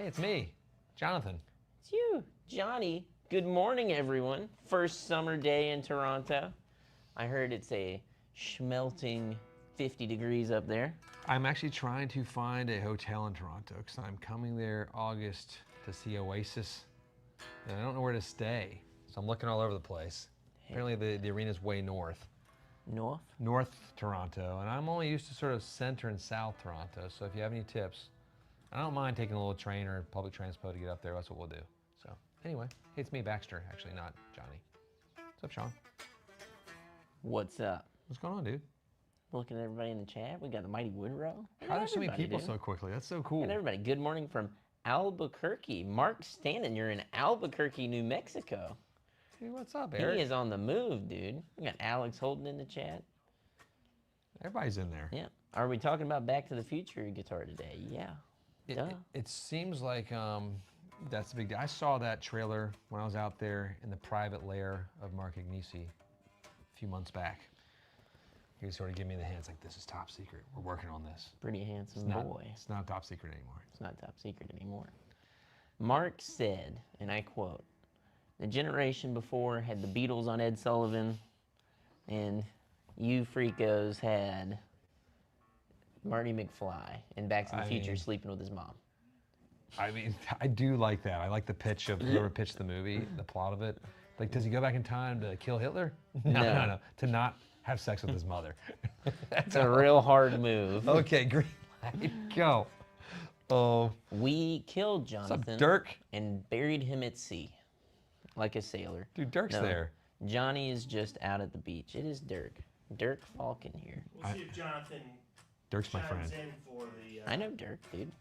Hey, it's me, Jonathan. It's you, Johnny. Good morning, everyone. First summer day in Toronto. I heard it's a schmelting 50 degrees up there. I'm actually trying to find a hotel in Toronto because I'm coming there August to see Oasis, and I don't know where to stay. So I'm looking all over the place. Apparently the arena's way north. North Toronto, and I'm only used to sort of center and south Toronto, so if you have any tips, I don't mind taking a little train or public transport to get up there. That's what we'll do. So anyway, hey, it's me, Baxter, actually, not Johnny. What's up, Sean? What's up? What's going on, dude? Looking at everybody in the chat. We got the Mighty Woodrow. How are there so many people so quickly? That's so cool. And everybody, good morning from Albuquerque. Mark Stanton, you're in Albuquerque, New Mexico. Hey, what's up, Eric? He is on the move, dude. We got Alex Holden in the chat. Everybody's in there. Yeah. Are we talking about Back to the Future guitar today? Yeah. It seems like that's the big deal. I saw that trailer when I was out there in the private lair of Mark Agnesi a few months back. He was sort of giving me the hints like, this is top secret. We're working on this. Pretty handsome boy. It's not top secret anymore. It's not top secret anymore. Mark said, and I quote, "The generation before had the Beatles on Ed Sullivan, and you freakos had Marty McFly in Back to the Future sleeping with his mom." I mean, I do like that. I like the pitch of whoever pitched the movie, the plot of it. Like, does he go back in time to kill Hitler? No. To not have sex with his mother. That's a real hard move. Okay, green light, go. Oh. We killed Jonathan. What's up, Dirk? And buried him at sea, like a sailor. Dude, Dirk's there. Johnny is just out at the beach. It is Dirk. Dirk Falcon here. We'll see if Jonathan Dirk's my friend. in for the, I know Dirk, dude.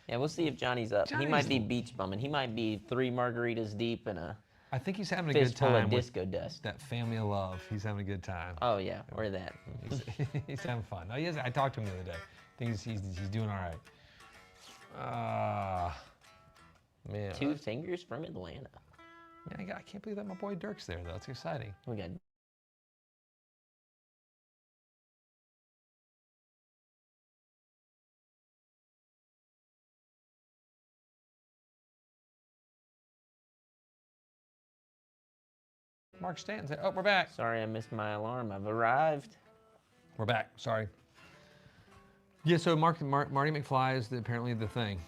Yeah, we'll see if Johnny's up. He might be beach bumming. He might be 3 margaritas deep and a I think he's having a fist good full time of with disco dust. that family of love. He's having a good time. Oh yeah, or that. He's having fun. No, he is. I talked to him the other day. I think he's doing all right. Man. 2 fingers from Atlanta. Man, I can't believe that my boy Dirk's there though. It's exciting. We got Mark Stanton. Oh, we're back. Sorry, I missed my alarm. I've arrived. We're back. Sorry. Yeah, so Marty McFly is apparently the thing.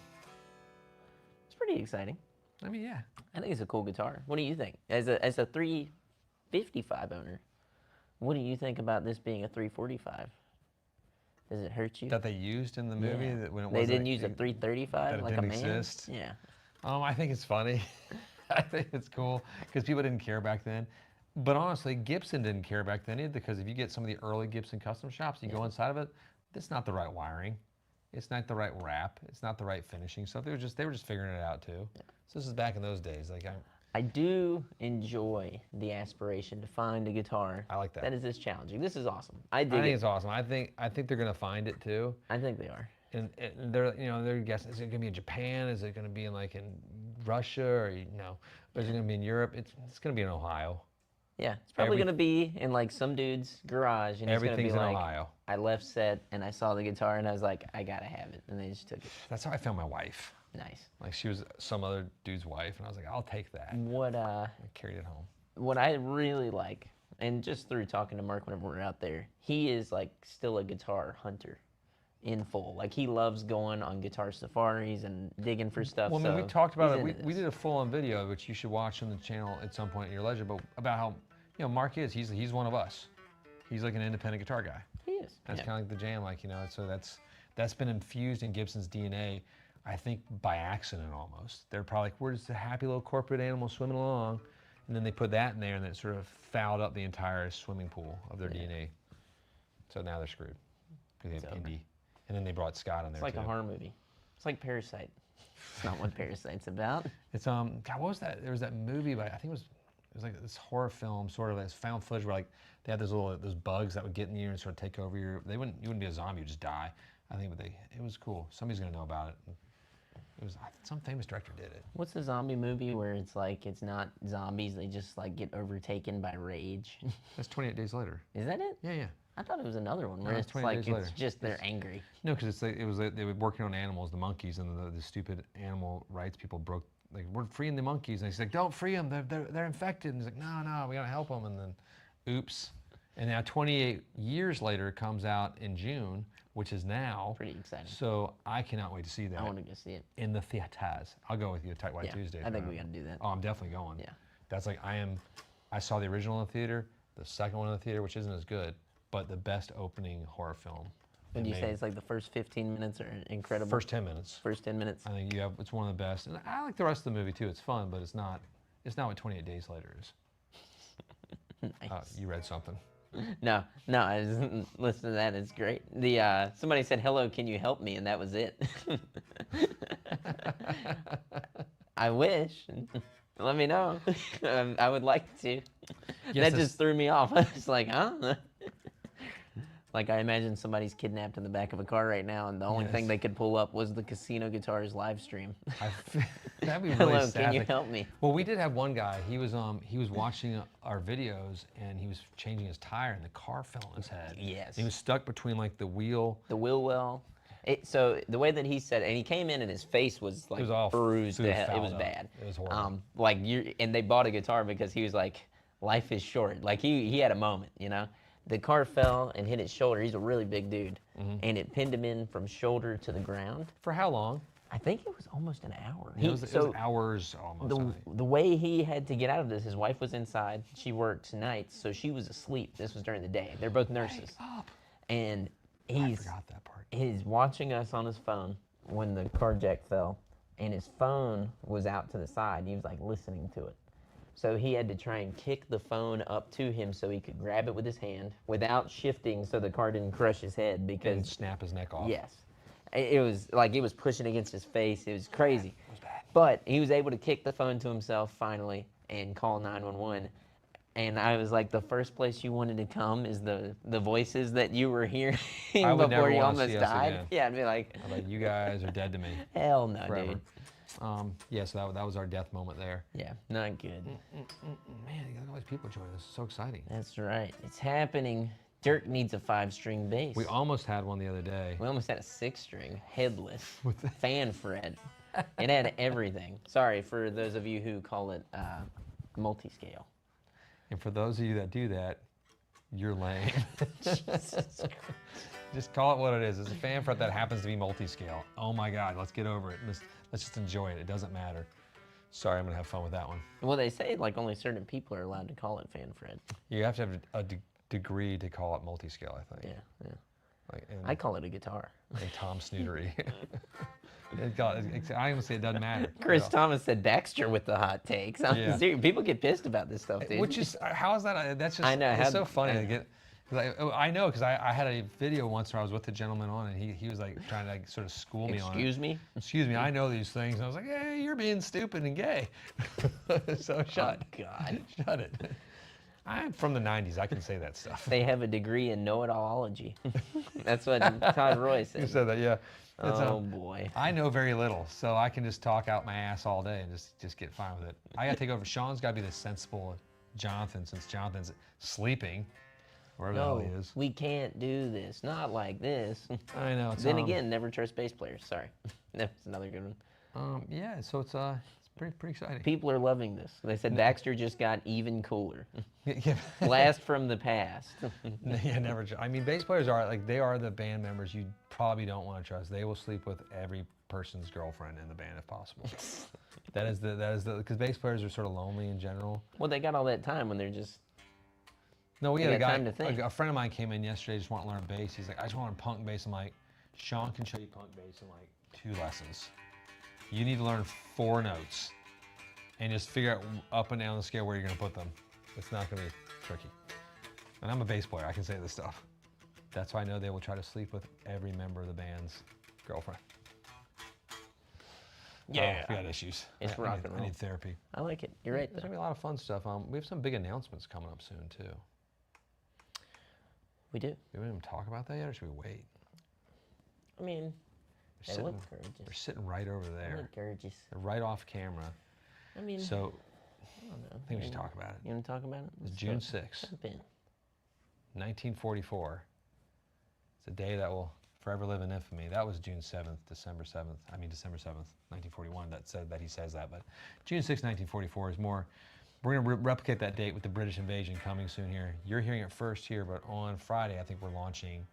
It's pretty exciting. I mean, yeah. I think it's a cool guitar. What do you think? As a 355 owner, what do you think about this being a 345? Does it hurt you? That they used in the movie? Yeah. That when they didn't use a 335 like a man? Exist? Yeah. I think it's funny. I think it's cool because people didn't care back then. But honestly, Gibson didn't care back then either, because if you get some of the early Gibson custom shops, you go inside of it, it's not the right wiring. It's not the right wrap. It's not the right finishing. So they were just figuring it out too. Yeah. So this is back in those days. Like I do enjoy the aspiration to find a guitar. I like that. That is this challenging. This is awesome. I think it's awesome. I think they're gonna find it too. I think they are. And they're guessing, is it gonna be in Japan? Is it gonna be in Russia, or is it gonna be in Europe? It's gonna be in Ohio. Yeah, it's probably gonna be in some dude's garage, and everything's it's gonna be in Ohio. I left set and I saw the guitar and I was like, I gotta have it, and they just took it. That's how I found my wife. Nice. Like she was some other dude's wife, and I was like, I'll take that. I carried it home. What I really like, and just through talking to Mark whenever we're out there, he is still a guitar hunter in full. He loves going on guitar safaris and digging for stuff. Well, we talked about it. We did a full-on video, which you should watch on the channel at some point in your leisure, but about how Mark is. He's one of us. He's like an independent guitar guy. He is. That's kind of like the jam, so that's been infused in Gibson's DNA, I think by accident almost. They're probably like, we're just a happy little corporate animal swimming along, and then they put that in there, and it sort of fouled up the entire swimming pool of their DNA. So now they're screwed. Because they have indie. And then they brought Scott in there. It's like a horror movie. It's like Parasite. It's not what Parasite's about. It's God, what was that? There was that movie by, I think it was like this horror film, sort of this found footage where they had those bugs that would get in you and sort of take over you wouldn't be a zombie, you'd just die. I think, but it was cool. Somebody's gonna know about it. It was some famous director did it. What's the zombie movie where it's it's not zombies, they just get overtaken by rage? That's 28 Days Later. Is that it? Yeah. I thought it was another one where No, it's it's 20 like days it's later. just they're angry. No, because they were working on animals, the monkeys, and the stupid animal rights people broke. Like, we're freeing the monkeys, and he's like, don't free them, they're infected. And he's like, no, we gotta help them. And then, oops. And now 28 years later, it comes out in June, which is now. Pretty exciting. So I cannot wait to see that. I want to go see it. In the theaters. I'll go with you, Tight White Tuesday. I think we got to do that. Oh, I'm definitely going. Yeah. That's like, I saw the original in the theater, the second one in the theater, which isn't as good, but the best opening horror film. Would you say it's like the first 15 minutes are incredible? First 10 minutes. First 10 minutes. I think it's one of the best. And I like the rest of the movie too. It's fun, but it's not what 28 Days Later is. Nice. You read something. No, I just listened to that. It's great. Somebody said, "Hello, can you help me?" and that was it. I wish. Let me know. I would like to. Yes, that just threw me off. I was like, huh? Like, I imagine somebody's kidnapped in the back of a car right now, and the only thing they could pull up was the Casino Guitars live stream. That'd be really Hello, sad. can you help me? Well, we did have one guy. He was watching our videos, and he was changing his tire, and the car fell on his head. Yes. He was stuck between like the wheel. The wheel well. So the way that he said it, and he came in and his face was like all bruised. It was bad. It was horrible. And they bought a guitar because he was like, life is short. Like he had a moment, you know. The car fell and hit his shoulder. He's a really big dude, and it pinned him in from shoulder to the ground. For how long? I think it was almost an hour. It was hours almost. The way he had to get out of this, his wife was inside. She worked nights, so she was asleep. This was during the day. They're both nurses. And I forgot that part. He's watching us on his phone when the car jack fell, and his phone was out to the side. He was like listening to it. So he had to try and kick the phone up to him so he could grab it with his hand without shifting so the car didn't crush his head because... And snap his neck off. Yes. It was like it was pushing against his face. It was crazy. It was bad. But he was able to kick the phone to himself finally and call 911. And I was like, the first place you wanted to come is the voices that you were hearing before you almost died. Again. Yeah, I'd be like, you guys are dead to me. Hell no, forever. dude. Yeah, so that was our death moment there. Yeah, not good. Man, you got all these people joining us. So exciting. That's right. It's happening. Dirk needs a 5-string bass. We almost had one the other day. We almost had a 6-string, headless, fan fret. It had everything. Sorry for those of you who call it multi-scale. And for those of you that do that, you're lame. Just call it what it is. It's a fan fret that happens to be multi-scale. Oh my God, let's get over it. Let's just enjoy it. It doesn't matter. Sorry, I'm gonna have fun with that one. Well, they say like only certain people are allowed to call it fan fret. You have to have a degree to call it multi-scale, I think. Yeah. Like, I call it a guitar. And Tom Snootery. I even say it doesn't matter. Chris Thomas said Baxter with the hot takes. I'm serious. People get pissed about this stuff, dude. Which is, how is that? That's just, I know, it's so funny to get. I know, because I had a video once where I was with the gentleman on, and he was like trying to like sort of school me on it. Excuse me, I know these things. And I was like, hey, you're being stupid and gay. So shut. Oh, God. Shut it. I'm from the 90s. I can say that stuff. They have a degree in know-it-allology. That's what Todd Roy said. You said that, yeah. Oh, boy. I know very little, so I can just talk out my ass all day and just get fine with it. I got to take over. Sean's got to be the sensible Jonathan, since Jonathan's sleeping, wherever the hell he is. We can't do this. Not like this. I know. Then again, never trust bass players. Sorry. That's another good one. Yeah, so it's pretty exciting. People are loving this. They said Baxter just got even cooler. Yeah. Blast from the past. Yeah, never. I mean, bass players are like, they are the band members you probably don't want to trust. They will sleep with every person's girlfriend in the band if possible. that is because bass players are sort of lonely in general. Well, they got all that time when they're just. No, we had a guy, a friend of mine came in yesterday, just want to learn bass. He's like, I just want to learn punk bass. I'm like, Sean can show you punk bass in like 2 lessons. You need to learn 4 notes and just figure out up and down the scale where you're going to put them. It's not going to be tricky. And I'm a bass player. I can say this stuff. That's why I know they will try to sleep with every member of the band's girlfriend. Yeah. We got issues. It's rock and roll. I need therapy. I like it. You're right. There's going to be a lot of fun stuff. We have some big announcements coming up soon, too. We do. Do we even talk about that yet, or should we wait? I mean, they look gorgeous. They're sitting right over there. They look gorgeous. They're right off camera. I mean, so I don't know. I think we should talk about it. You want to talk about it? It's June 6th. Jump in. 1944. It's a day that will forever live in infamy. That was June 7th, December 7th. I mean, December 7th, 1941. That said that he says that. But June 6th, 1944 is more. We're going to replicate that date with the British invasion coming soon here. You're hearing it first here, but on Friday, I think we're launching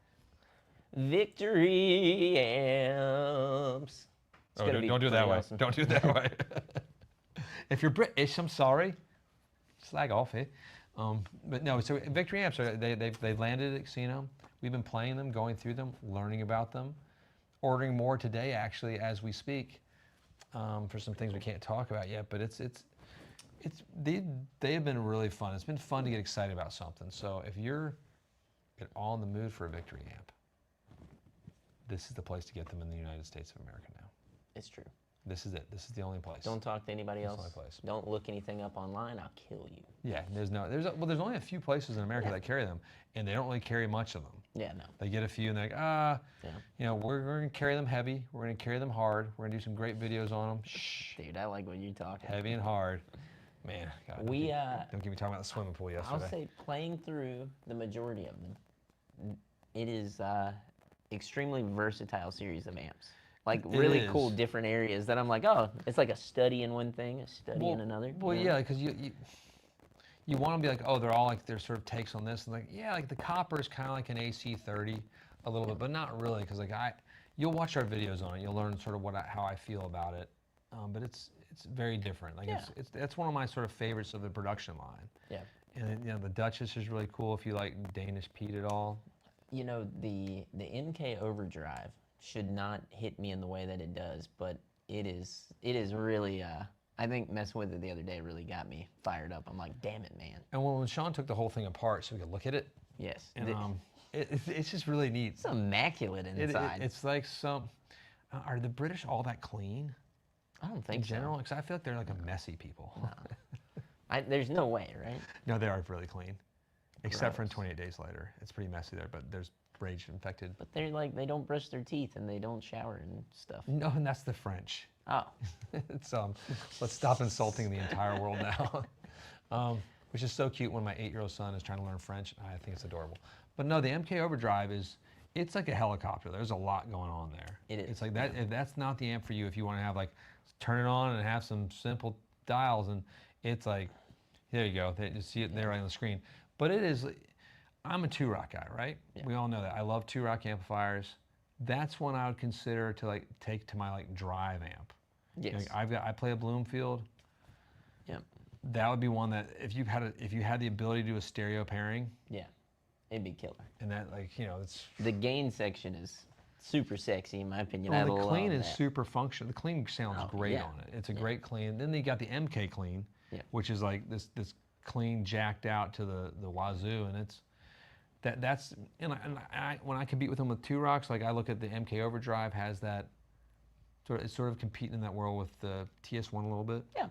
Victory amps. Oh, don't do it that way. Awesome. Don't do it that way. If you're British, I'm sorry. Slag off, eh? But no, so Victory amps, they've landed at Casino. We've been playing them, going through them, learning about them, ordering more today, actually, as we speak, for some things we can't talk about yet. But they have been really fun. It's been fun to get excited about something. So if you're all in the mood for a Victory amp, this is the place to get them in the United States of America now. It's true. This is it. This is the only place. Don't talk to anybody else. This is the only place. Don't look anything up online. I'll kill you. Yeah, there's only a few places in America that carry them, and they don't really carry much of them. Yeah, no. They get a few, and they're like, we're going to carry them heavy. We're going to carry them hard. We're going to do some great videos on them. Shh. Dude, I like what you're talking about. Heavy and hard. Man, God, don't get me talking about the swimming pool yesterday. I'll say playing through the majority of them, it is extremely versatile series of amps. Like really cool different areas that I'm like, oh, it's like a study in one thing, a study in another. Well, yeah, because you want to be like, oh, they're all like their sort of takes on this, and like, yeah, like the copper is kind of like an AC30 a little bit, but not really, because like you'll watch our videos on it, you'll learn sort of how I feel about it, but it's very different. Like that's one of my sort of favorites of the production line. Yeah. And the Duchess is really cool if you like Danish Pete at all. You know, the MK Overdrive should not hit me in the way that it does, but it is really I think messing with it the other day really got me fired up. I'm like, damn it, man. And when Sean took the whole thing apart so we could look at it, yes, and it's just really neat. It's immaculate inside. It's like are the British all that clean? I don't think in general, because I feel like they're like a messy people. No. There's no way, right? No, they are really clean, except for in 28 Days Later. It's pretty messy there, but there's rage infected. But they're like, they don't brush their teeth and they don't shower and stuff. No, and that's the French. Oh. Let's stop insulting the entire world now. Which is so cute when my 8-year-old son is trying to learn French. I think it's adorable. But no, the MK Overdrive it's like a helicopter. There's a lot going on there. It is. It's like that. If that's not the amp for you, if you want to have like, turn it on and have some simple dials, and it's like, there you go. You see it there right on the screen. But it is, I'm a 2-rock guy, right? Yeah. We all know that. I love 2-rock amplifiers. That's one I would consider to like take to my like drive amp. Yes. Like I play a Bloomfield. Yep. That would be one that if you had the ability to do a stereo pairing. Yeah. It'd be killer. And that it's the gain section is super sexy in my opinion. Well, the clean is super functional. The clean sounds great on it. It's a great clean. Then you got the MK clean, which is like this clean jacked out to the wazoo, and it's that's when I compete with them with 2-rocks, like I look at the MK Overdrive has that it's sort of competing in that world with the TS1 a little bit. Yeah.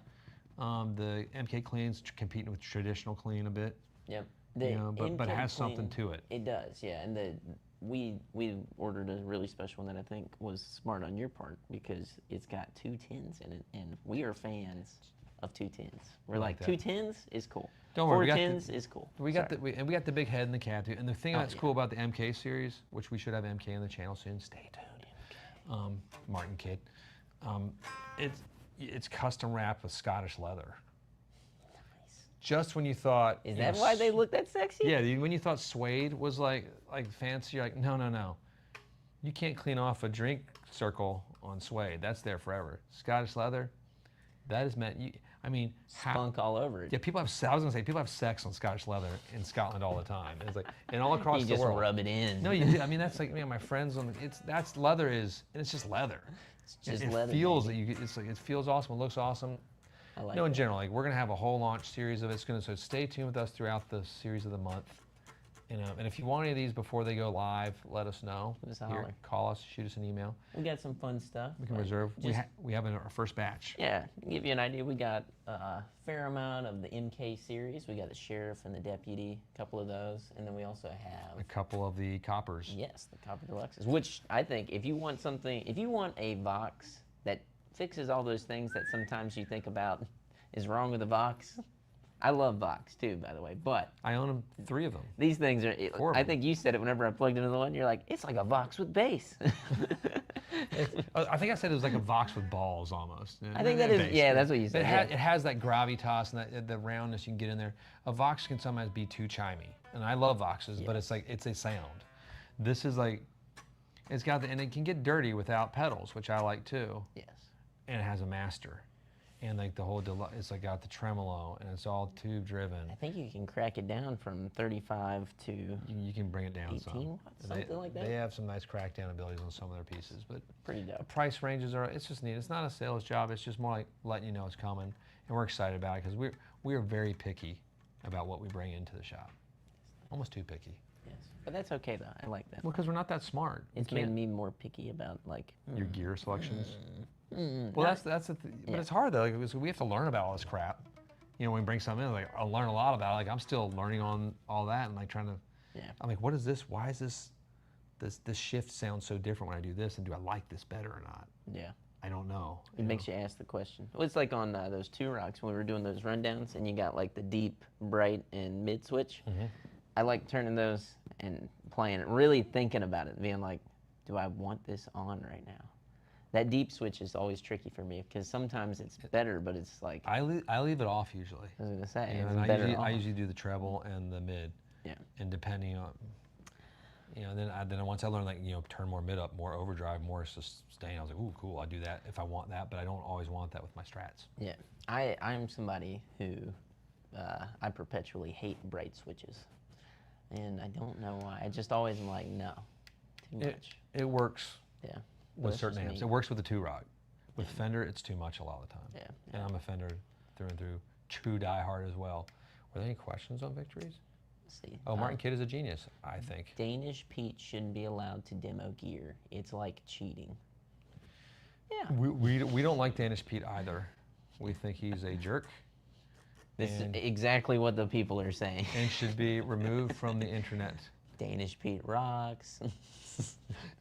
The MK clean's competing with traditional clean a bit. Yep. But it has something to it. It does, yeah. And we ordered a really special one that I think was smart on your part because it's got 2 10s in it, and we are fans of 2 10s. We're like 2 10s is cool. Don't worry, 4 10s is cool. We got the big head and the cab too. And the thing that's cool about the MK series, which we should have MK on the channel soon. Stay tuned. Martin Kid. It's custom wrapped with Scottish leather. Just when you thought... Is that why they look that sexy? Yeah, when you thought suede was like fancy, you're like, no. You can't clean off a drink circle on suede. That's there forever. Scottish leather, that is meant... Spunk all over it. Yeah, I was gonna say, people have sex on Scottish leather in Scotland all the time. And it's like, and all across the world. You just rub it in. No, you do. That's like, my friends that's leather and it's just leather. It's just it leather. It feels awesome, it looks awesome. I like in general, we're gonna have a whole launch series of it. So stay tuned with us throughout the series of the month. And if you want any of these before they go live, let us know. Call us, shoot us an email. We got some fun stuff. We can reserve. We have our first batch. Yeah, to give you an idea, we got a fair amount of the MK series. We got the Sheriff and the Deputy, a couple of those, and then we also have a couple of the Coppers. Yes, the Copper Deluxes. Which I think, if you want a Vox that fixes all those things that sometimes you think about is wrong with the Vox, I love Vox too, by the way, but I own them, 3 of them. these things are. Four of I them. think you said it whenever I plugged into the one. You're like, it's like a Vox with bass. I think I said it was like a Vox with balls almost. I think that is. Bass. Yeah, that's what you But said. it has that gravitas and the roundness you can get in there. A Vox can sometimes be too chimey, and I love Voxes, but it's like it's a sound. This is like, it's got and it can get dirty without pedals, which I like too. Yes. And it has a master, and like the whole it's like got the tremolo, and it's all tube driven. I think you can crack it down from 35 to You can bring it down 18 some. watts, something like that. They have some nice crackdown abilities on some of their pieces, but Pretty dope. price ranges are, it's just neat. It's not a sales job, it's just more like letting you know it's coming, and we're excited about it because we are very picky about what we bring into the shop. Almost too picky. Yes, but that's okay though. I like that. Well, because we're not that smart. It's made me more picky about like Your gear selections. Well, that's the but it's hard though, like, because we have to learn about all this crap. You know, when we bring something in, like I'll learn a lot about it. Like I'm still learning on all that and like trying to. Yeah. I'm like, what is this? Why is this shift sound so different when I do this? And do I like this better or not? Yeah. I don't know. It makes you ask the question. Well, it's like on those 2 rocks when we were doing those rundowns, and you got like the deep, bright, and mid switch. I like turning those and playing it, really thinking about it, being like, do I want this on right now? That deep switch is always tricky for me because sometimes it's better, but it's like I leave it off usually. I was gonna say, You know, it's and better I off. usually do the treble and the mid. Yeah. And depending on, you know, then once I learn like, you know, turn more mid up, more overdrive, more sustain, I was like, ooh, cool, I do that if I want that, but I don't always want that with my Strats. Yeah, I'm somebody who I perpetually hate bright switches, and I don't know why. I just always am like, no, too much. It works Yeah. with That's certain just amps. me. It works with the 2-rock. With Fender, it's too much a lot of the time. Yeah, And I'm a Fender through and through, true diehard as well. Were there any questions on victories? Let's see. Oh, Martin Kidd is a genius, I think. Danish Pete shouldn't be allowed to demo gear. It's like cheating. Yeah. We don't like Danish Pete either. We think he's a jerk. This is And- exactly what the people are saying. and should be removed from the internet. Danish Pete rocks.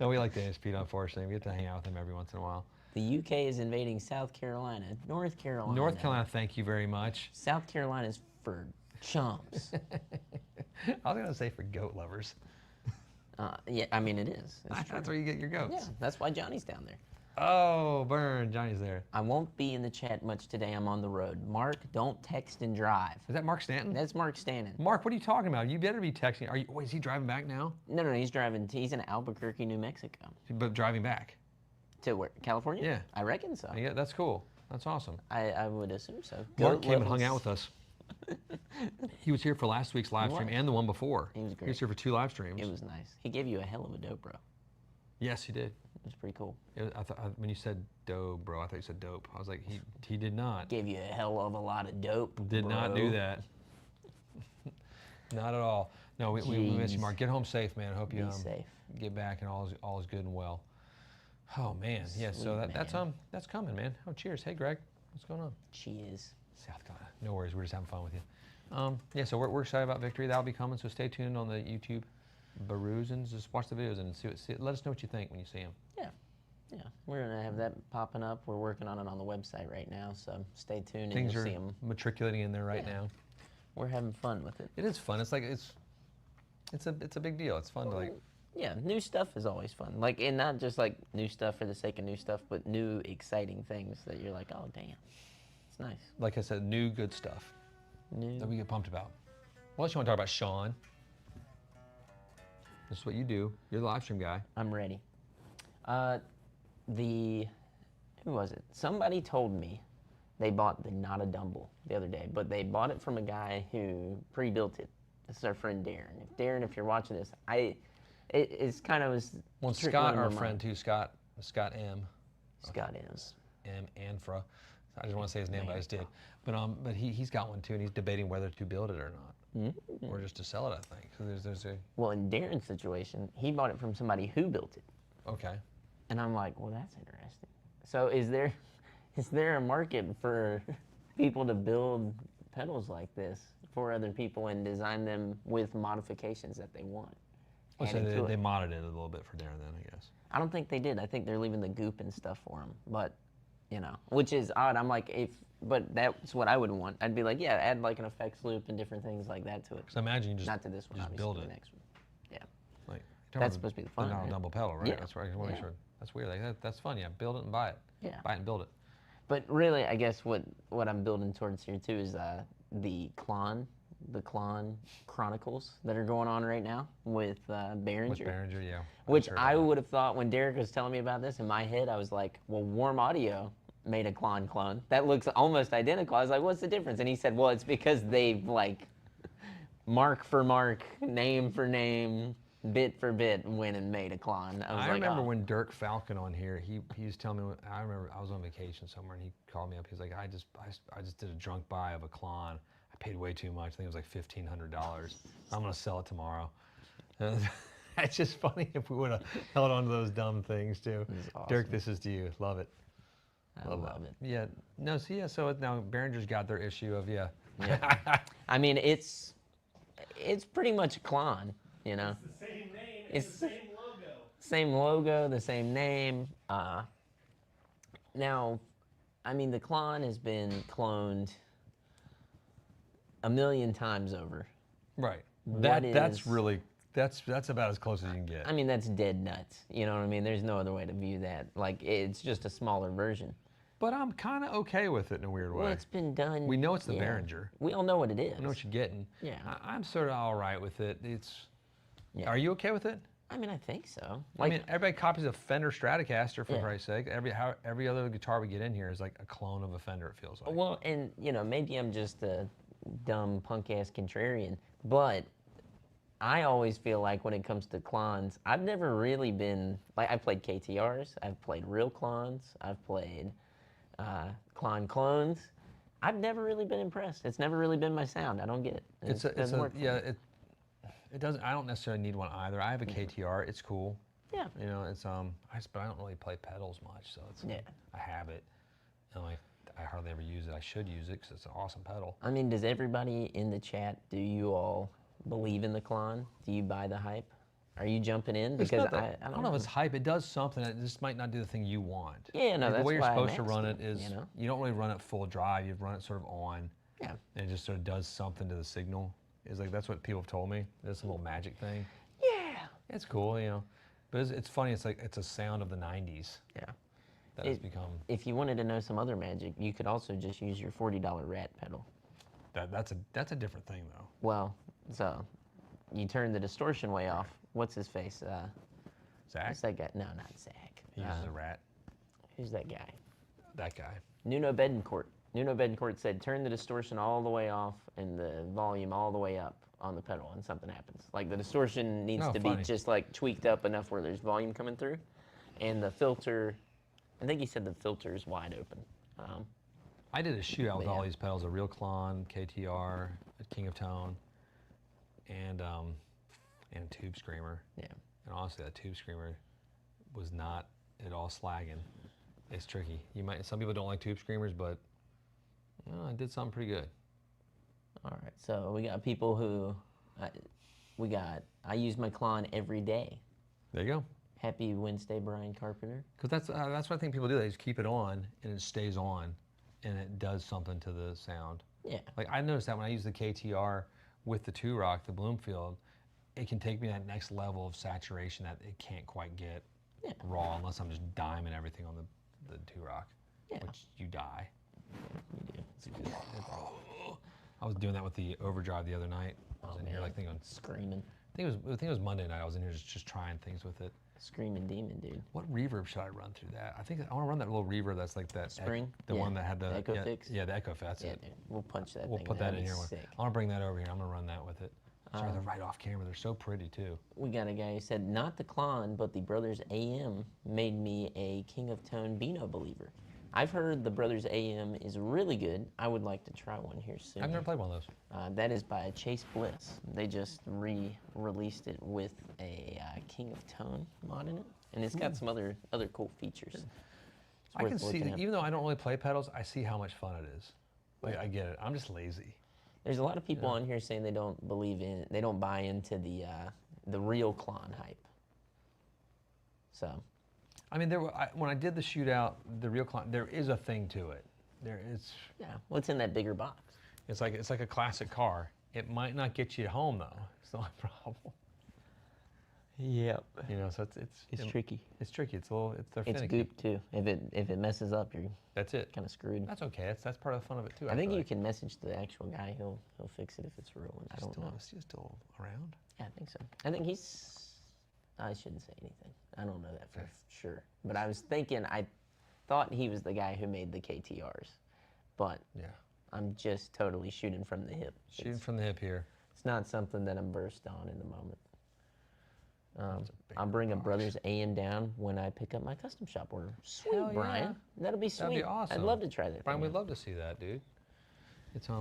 No, we like Danish Pete, unfortunately. We get to hang out with him every once in a while. The UK is invading South Carolina. North Carolina. North Carolina, thank you very much. South Carolina's for chumps. I was going to say for goat lovers. Yeah, I mean, it is. It's true. That's where you get your goats. Yeah, that's why Johnny's down there. Oh, burn. Johnny's there. I won't be in the chat much today. I'm on the road. Mark, don't text and drive. Is that Mark Stanton? That's Mark Stanton. Mark, what are you talking about? You better be texting. Wait, is he driving back now? No, he's driving. He's in Albuquerque, New Mexico. But driving back? To where? California? Yeah. I reckon so. Yeah, that's cool. That's awesome. I would assume so. Mark Goat came and hung levels- out with us. He was here for last week's live stream was. and the one before. He was He great. was here for 2 live streams. It was nice. He gave you a hell of a dope, bro. Yes, he did. It was pretty cool. When you said dope, bro, I thought you said dope. I was like, he did not. Gave you a hell of a lot of dope. Did not do bro. that. Not at all. No, we miss you, Jeez. Mark. Get home safe, man. Hope you Be safe. get back and all is good and well. Oh man, yeah. So Sweet, that's coming, man. Oh, cheers. Hey, Greg, what's going on? Cheers. South Carolina. No worries. We're just having fun with you. Yeah. So we're excited about victory. That'll be coming. So stay tuned on the YouTube Baroos and just watch the videos and let us know what you think when you see them. Yeah, we're gonna have that popping up. We're working on it on the website right now, so stay tuned and Things you'll are see them. matriculating in there right Yeah. now. We're having fun with it. It is fun. It's like it's a big deal. It's fun to like. Yeah, new stuff is always fun. Like, and not just like new stuff for the sake of new stuff, but new exciting things that you're like, oh damn, it's nice. Like I said, new good stuff New. that we get pumped about. Unless you want to talk about Sean. This is what you do. You're the live stream guy. I'm ready. Who was it? Somebody told me they bought the Not a Dumble the other day, but they bought it from a guy who pre-built it. This is our friend Darren. If you're watching this, it's kind of was. Well, trickling Scott, into our my friend too, Scott M. Scott is. M. Anfra. I just want to say his name, but I just did. But he's got one too, and he's debating whether to build it or not, or just to sell it. I think. So there's a. Well, in Darren's situation, he bought it from somebody who built it. Okay. And I'm like, well, that's interesting. So is there a market for people to build pedals like this for other people and design them with modifications that they want? Well, so added to they it? modded it a little bit for Darren then, I guess. I don't think they did. I think they're leaving the goop and stuff for him. But you know, which is odd. I'm like, but that's what I would want. I'd be like, yeah, add like an effects loop and different things like that to it. Because I imagine you just Not to this one, just obviously, build the it. next one. Yeah. Like That's supposed to be the fun, the right? double pedal, right? Yeah. That's right. I just want to make Yeah. sure. That's weird. Like that's fun. Yeah, build it and buy it. Yeah. Buy it and build it. But really, I guess what I'm building towards here too is the Klon Chronicles that are going on right now with Behringer. With Behringer, yeah. Which I would have thought when Derek was telling me about this, in my head, I was like, well, Warm Audio made a Klon clone. That looks almost identical. I was like, what's the difference? And he said, well, it's because they like mark for mark, name for name, bit for bit went and made a clone. I remember when Dirk Falcon on here, he was telling me, I remember I was on vacation somewhere and he called me up. He's like, I just did a drunk buy of a clone. I paid way too much. I think it was like $1,500. I'm going to sell it tomorrow. It's just funny if we would have held on to those dumb things too. Awesome. Dirk, this is to you. Love it. I love it. Yeah. No, so yeah, so now Behringer's got their issue of, yeah. I mean, it's pretty much a clone, you know. It's the same name. It's It's the same logo. Same logo, the same name. Now, I mean, the clone has been cloned a million times over. Right. What That's is- really, that's about as close as you can get. I mean, that's dead nuts. You know what I mean? There's no other way to view that. Like, it's just a smaller version. But I'm kind of okay with it in a weird way. Well, it's been done. We know it's the yeah. Behringer. We all know what it is. I know what you're getting. Yeah. I'm sort of all right with it. Yeah. Are you okay with it? I mean, I think so. I mean, everybody copies a Fender Stratocaster, for Yeah. Christ's sake. Every other guitar we get in here is like a clone of a Fender, it feels like. Well, and, you know, maybe I'm just a dumb punk-ass contrarian, but I always feel like when it comes to clones, I've never really been, like, I've played KTRs, I've played real clones, I've played clones. I've never really been impressed. It's never really been my sound. I don't get it. It doesn't. I don't necessarily need one either. I have a KTR. It's cool. Yeah. You know, but I don't really play pedals much, so it's. Yeah. I have it, and I hardly ever use it. I should use it because it's an awesome pedal. I mean, does everybody in the chat, do you all believe in the clone? Do you buy the hype? Are you jumping in? It's Because not that- I don't know if it's hype. It does something. It just might not do the thing you want. Yeah, no, Like, that's the way you're why I'm supposed to run it asking, is you know? you don't really run it full drive. You run it sort of on. Yeah. And it just sort of does something to the signal. It's like that's what people have told me. There's a little magic thing. Yeah. It's cool, you know. But it's funny. It's like it's a sound of the '90s Yeah. that has become. If you wanted to know some other magic, you could also just use your $40 rat pedal. That's a different thing though. Well, so you turn the distortion way off. What's his face? Zach, What's that guy? No, not Zach. he uses a rat. Who's that guy? That guy. Nuno Betancourt. Nuno Betancourt said, turn the distortion all the way off and the volume all the way up on the pedal, and something happens. Like the distortion needs Oh, to funny. be just like tweaked up enough where there's volume coming through, and the filter. I think he said the filter is wide open. I did a shootout with all Yeah. these pedals: a real Klon, KTR, a King of Tone, and a Tube Screamer. Yeah. And honestly, that Tube Screamer was not at all slagging. It's tricky. Some people don't like Tube Screamers, but I did something pretty good. All right. So we got people who, I use my Klon every day. There you go. Happy Wednesday, Brian Carpenter. Because that's what I think people do. They just keep it on, and it stays on, and it does something to the sound. Yeah. Like I noticed that when I use the KTR with the 2-Rock, the Bloomfield, it can take me that next level of saturation that it can't quite get raw unless I'm just diming everything on the 2-Rock, which you die. You do. I was doing that with the overdrive the other night. I was in here like thinking, Screaming. I think it was Monday night. I was in here just trying things with it. Screaming demon, dude. What reverb should I run through that? I think I want to run that little reverb that's like that Spring? the Yeah. one that had the Echo yeah, fix? Yeah, the Echo fix. That's Yeah, it. dude. We'll punch that We'll thing. put that That'd in be here. sick. I want to bring that over here. I'm gonna run that with it. Sorry, they're right off camera. They're so pretty too. We got a guy who said, not the Klon, but the Brothers AM made me a King of Tone Beano believer. I've heard the Brothers AM is really good. I would like to try one here soon. I've never played one of those. That is by Chase Bliss. They just re-released it with a King of Tone mod in it, and it's got some other cool features. It's I worth can see looking that, up. even though I don't really play pedals, I see how much fun it is. Like I get it. I'm just lazy. There's a lot of people on here saying they don't buy into the real Klon hype. So, I mean, when I did the shootout, the real client, there is a thing to it. There is. Yeah. What's in that bigger box? It's like a classic car. It might not get you home though. It's not a problem. Yep. You know, so It's tricky. It's tricky. They're It's finicky. goop too. If it messes up, you're That's it. kind of screwed. That's okay. That's part of the fun of it too. I think feel you like. can message the actual guy. He'll fix it if it's ruined. I don't know. Is he still around? Yeah, I think so. I think he's. I shouldn't say anything. I don't know that for sure. But I was thinking. I thought he was the guy who made the KTRs, but Yeah. I'm just totally shooting from the hip. Shooting from the hip here. It's not something that I'm versed on in the moment. big I'll bring a box. Brothers AM down when I pick up my custom shop order. Sweet, Hell yeah. Brian. That'll be sweet. That'd be awesome. I'd love to try that. Brian, thing we'd out. love to see that, dude. It's I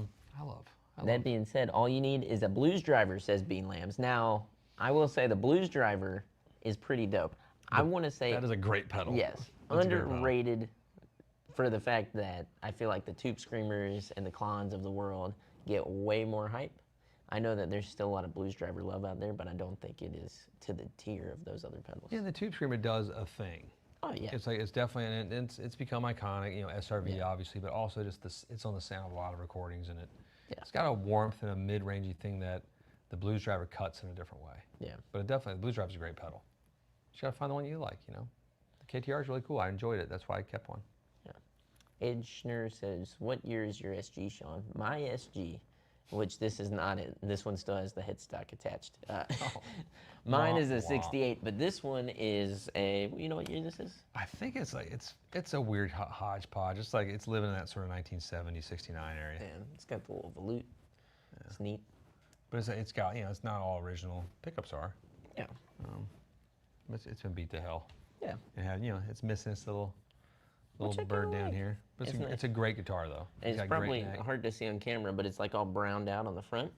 love. That being said, all you need is a blues driver, says Bean Lambs. Now, I will say the blues driver is pretty dope. I want to say That is a great pedal. yes, That's a great pedal. underrated for the fact that I feel like the Tube Screamers and the Klons of the world get way more hype. I know that there's still a lot of blues driver love out there, but I don't think it is to the tier of those other pedals. Yeah, the Tube Screamer does a thing. Oh yeah. It's definitely, and it's become iconic. You know, SRV Yeah. obviously, but also just it's on the sound of a lot of recordings, and Yeah. it's got a warmth and a mid-rangey thing that the blues driver cuts in a different way. Yeah. But the blues driver's a great pedal. You gotta find the one you like. You know, the KTR is really cool. I enjoyed it. That's why I kept one. Edgener says, "What year is your SG, Sean?" My SG, which this is not it. This one still has the headstock attached. Mine Wah, is a wah. 68, but this one is a. You know what year this is? I think it's like it's a weird hodgepodge. It's like it's living in that sort of 1970, 69 area. And it's got the little volute. It's neat. But it's got, you know, it's not all original. Pickups are. Yeah. It's been beat to hell. Yeah. It had, you know, it's missing this little Which I bird kinda down like. here. But It's nice. it's a great guitar though. It's got probably great neck. hard to see on camera, but it's like all browned out on the front,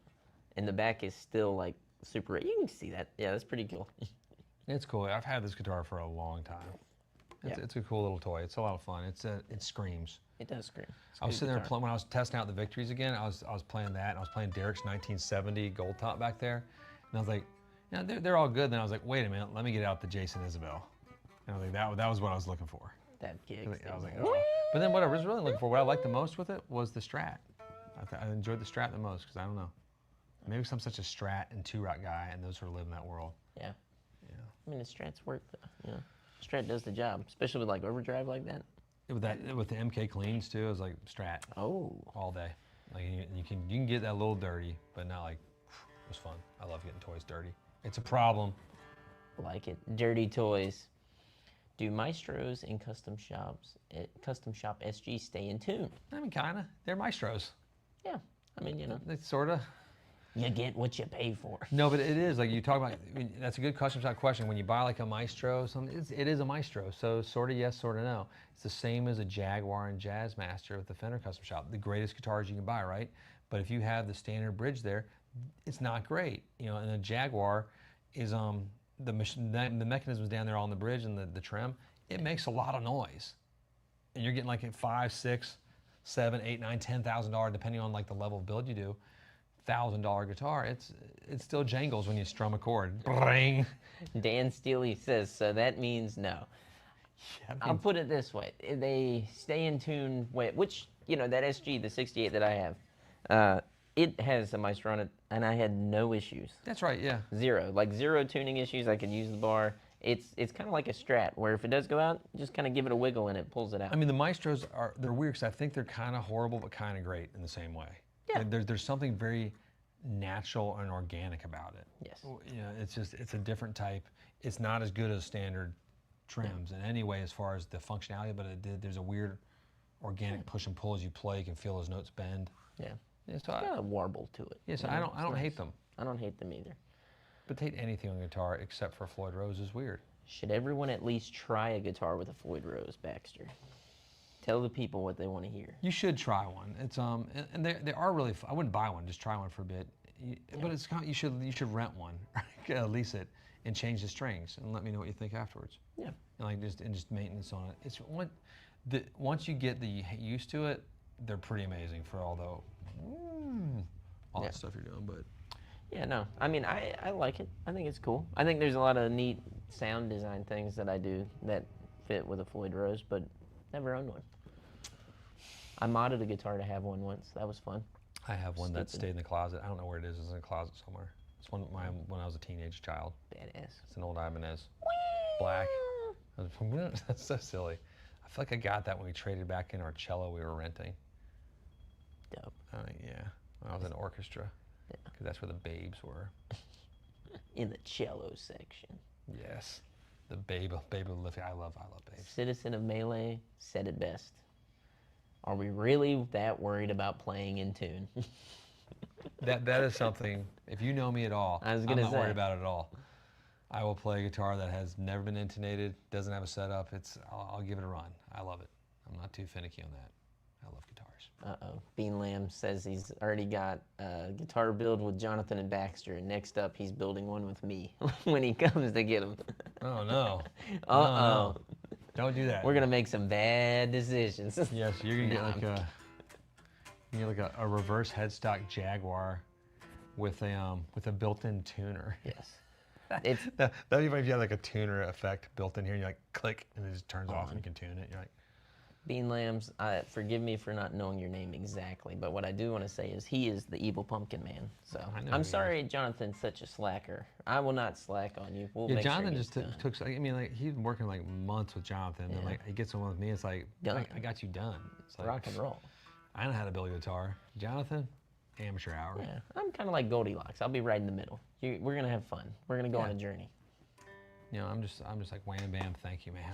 and the back is still like super. You can see that. Yeah, that's pretty cool. It's cool. I've had this guitar for a long time. It's a cool little toy. It's a lot of fun. It screams. It does scream. It's a I was good sitting there guitar. when I was testing out the Victories again. I was playing that, and I was playing Derek's 1970 Gold Top back there, and I was like, you know, they're all good. Then I was like, wait a minute, let me get out the Jason Isabel. And I was like, that was what I was looking for. That gig. I was like, oh. But then what I was really looking for, what I liked the most with it, was the Strat. I enjoyed the Strat the most because I don't know, maybe because I'm such a Strat and two-rock guy, and those sort of live in that world. Yeah. Yeah. I mean, the Strats work, though. You know, Strat does the job, especially with like overdrive like that. With the MK cleans too, it was like Strat Oh. all day. Like you can get that a little dirty, but not like it was fun. I love getting toys dirty. It's a problem. Like it. Dirty toys. Do maestros in custom shop SG stay in tune? I mean, kinda. They're maestros. Yeah. I mean, you know, It's sorta. you get what you pay for. No, but it is like you talk about. I mean, that's a good custom shop question. When you buy like a maestro, it is a maestro. So sorta yes, sorta no. It's the same as a Jaguar and Jazzmaster with the Fender custom shop. The greatest guitars you can buy, right? But if you have the standard bridge there, it's not great. You know, and the Jaguar is the mechanisms down there on the bridge and the trim. It makes a lot of noise, and you're getting like a $5,000, $6,000, $7,000, $8,000, $9,000, $10,000 depending on like the level of build you do. $1,000 guitar, it still jangles when you strum a chord. Bring. Dan Steely says, so that means no. I'll put it this way. They stay in tune, which, you know, that SG, the 68 that I have, it has a maestro on it, and I had no issues. That's right, yeah. Zero tuning issues. I could use the bar. It's kind of like a Strat, where if it does go out, just kind of give it a wiggle and it pulls it out. I mean, the maestros they're weird because I think they're kind of horrible but kind of great in the same way. Yeah. Like, there's something very natural and organic about it. Yes. You know, it's a different type. It's not as good as standard trims in any way as far as the functionality, but there's a weird organic push and pull as you play. You can feel those notes bend. Yeah. Yeah, so It's got a warble to it. yeah, so you I know? don't It's hate nice. them. I don't hate them either. But to hate anything on guitar except for Floyd Rose is weird. Should everyone at least try a guitar with a Floyd Rose, Baxter? Tell the people what they want to hear. You should try one. It's and they are really. I wouldn't buy one. Just try one for a bit. But it's kind of, you should rent one, lease it, and change the strings, and let me know what you think afterwards. Yeah. And just maintenance on it. It's once you get used to it, they're pretty amazing for all that stuff you're doing. But Yeah, no. I mean, I like it. I think it's cool. I think there's a lot of neat sound design things that I do that fit with a Floyd Rose, but never owned one. I modded a guitar to have one once. That was fun. I have one that Stupid. stayed in the closet. I don't know where it is. It's in a closet somewhere. It's one when I was a teenage child. Badass. It's an old Ibanez. Black. That's so silly. I feel like I got that when we traded back in our cello we were renting. Dope. Yeah, when I was in orchestra. Yeah. Because that's where the babes were. In the cello section. Yes. The babe lift. I love babes. Citizen of Melee said it best. Are we really that worried about playing in tune? That is something, if you know me at all, I was I'm gonna not say. worried about it at all. I will play a guitar that has never been intonated, doesn't have a setup. I'll give it a run. I love it. I'm not too finicky on that. I love guitars. Uh-oh. Bean Lamb says he's already got a guitar build with Jonathan and Baxter, and next up he's building one with me when he comes to get him. Oh, no. Uh-oh. No. Don't do that. We're going to make some bad decisions. Yes, you're going to get No, like a reverse headstock Jaguar with a built-in tuner. Yes. It's That'd be funny if you had like a tuner effect built in here, and you like click, and it just turns off, and you can tune it. You're like, Bean Lambs, forgive me for not knowing your name exactly, but what I do want to say is he is the evil pumpkin man. So I know I'm he sorry Jonathan's such a slacker. I will not slack on you. We'll yeah, make Jonathan sure just it gets done. took. I mean, like he's been working like months with Jonathan, and Yeah. like he gets on with me. It's like, Done. I got you done. It's like, Rock and roll. I know how to build a guitar. Jonathan, amateur hour. Yeah, I'm kind of like Goldilocks. I'll be right in the middle. We're gonna have fun. We're gonna go on Yeah. a journey. You know, I'm just like wham bam, thank you, man.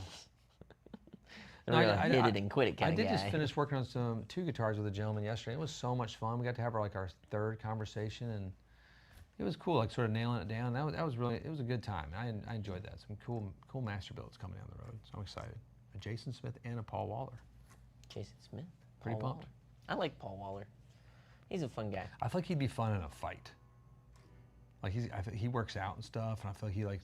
We're No, gonna hit it and quit it kind I of did guy. just finish working on two guitars with a gentleman yesterday. It was so much fun. We got to have our third conversation, and it was cool, like sort of nailing it down. That was really, it was a good time. I enjoyed that. Some cool master builds coming down the road. So I'm excited. A Jason Smith and a Paul Waller. Jason Smith. Pretty Paul pumped. Waller. I like Paul Waller. He's a fun guy. I feel like he'd be fun in a fight. Like he works out and stuff, and I feel like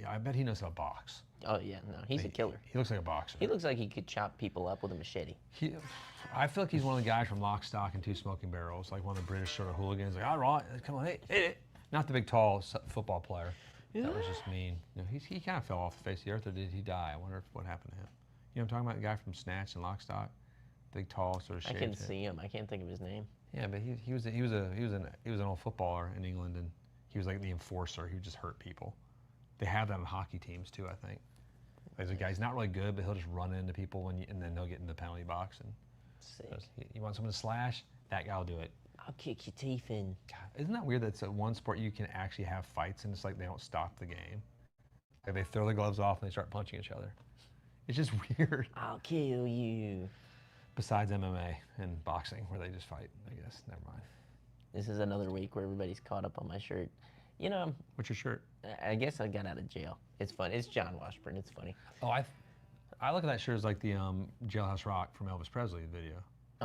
I bet he knows how to box. Oh yeah, no, he's a killer. He looks like a boxer. He looks like he could chop people up with a machete. I feel like he's one of the guys from Lock, Stock, and Two Smoking Barrels, like one of the British sort of hooligans. Like, all right, come on, hey, hit it. Not the big, tall football player. That was just mean. You know, he kind of fell off the face of the earth, or did he die? I wonder what happened to him. You know, I'm talking about the guy from Snatch and Lock, Stock, big, tall, sort of I shaved can head. see him. I can't think of his name. Yeah, but he was an old footballer in England, and he was like the enforcer. He would just hurt people. They have that on hockey teams too, I think. There's a guy, he's not really good, but he'll just run into people and then he'll get in the penalty box. And Sick. you want someone to slash? That guy will do it. I'll kick your teeth in. God, isn't that weird that it's one sport you can actually have fights and it's like they don't stop the game? Like they throw the gloves off and they start punching each other. It's just weird. I'll kill you. Besides MMA and boxing, where they just fight, I guess. Never mind. This is another week where everybody's caught up on my shirt. You know, What's your shirt? I guess I got out of jail. It's fun. It's John Washburn. It's funny. Oh, I look at that shirt as like the Jailhouse Rock from Elvis Presley video,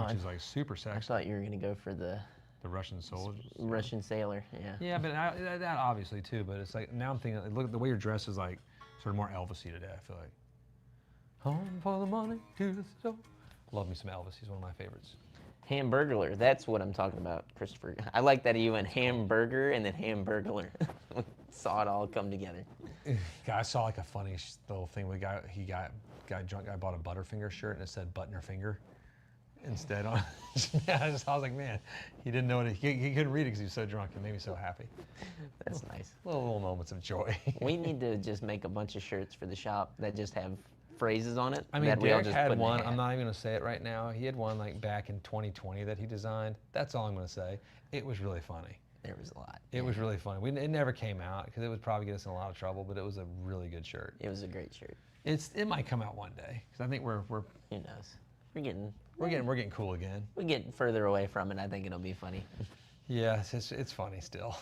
which is like super I sexy. thought you were gonna go for the The Russian soldiers. Russian sailor. Yeah. Yeah, but that obviously too. But it's like now I'm thinking, look, the way you're dressed is like sort of more Elvis-y today. I feel like. Home for the money to the soul. Love me some Elvis. He's one of my favorites. Hamburglar. That's what I'm talking about, Christopher. I like that you went hamburger and then hamburglar. Saw it all come together. God, I saw like a funny little thing. Drunk guy bought a Butterfinger shirt and it said Butner Finger instead on. I was like, man, he didn't know what he couldn't read it because he was so drunk. It made me so happy. That's nice. Little moments of joy. We need to just make a bunch of shirts for the shop that just have phrases on it. I mean, that we all Derek just had put in a one. hat. I'm not even going to say it right now. He had one like back in 2020 that he designed. That's all I'm going to say. It was really funny. There was a lot. It was really funny. It never came out because it would probably get us in a lot of trouble, but it was a really good shirt. It was a great shirt. It might come out one day because I think we're Who knows? We're getting cool again. getting further away from it. I think it'll be funny. Yeah, it's funny still.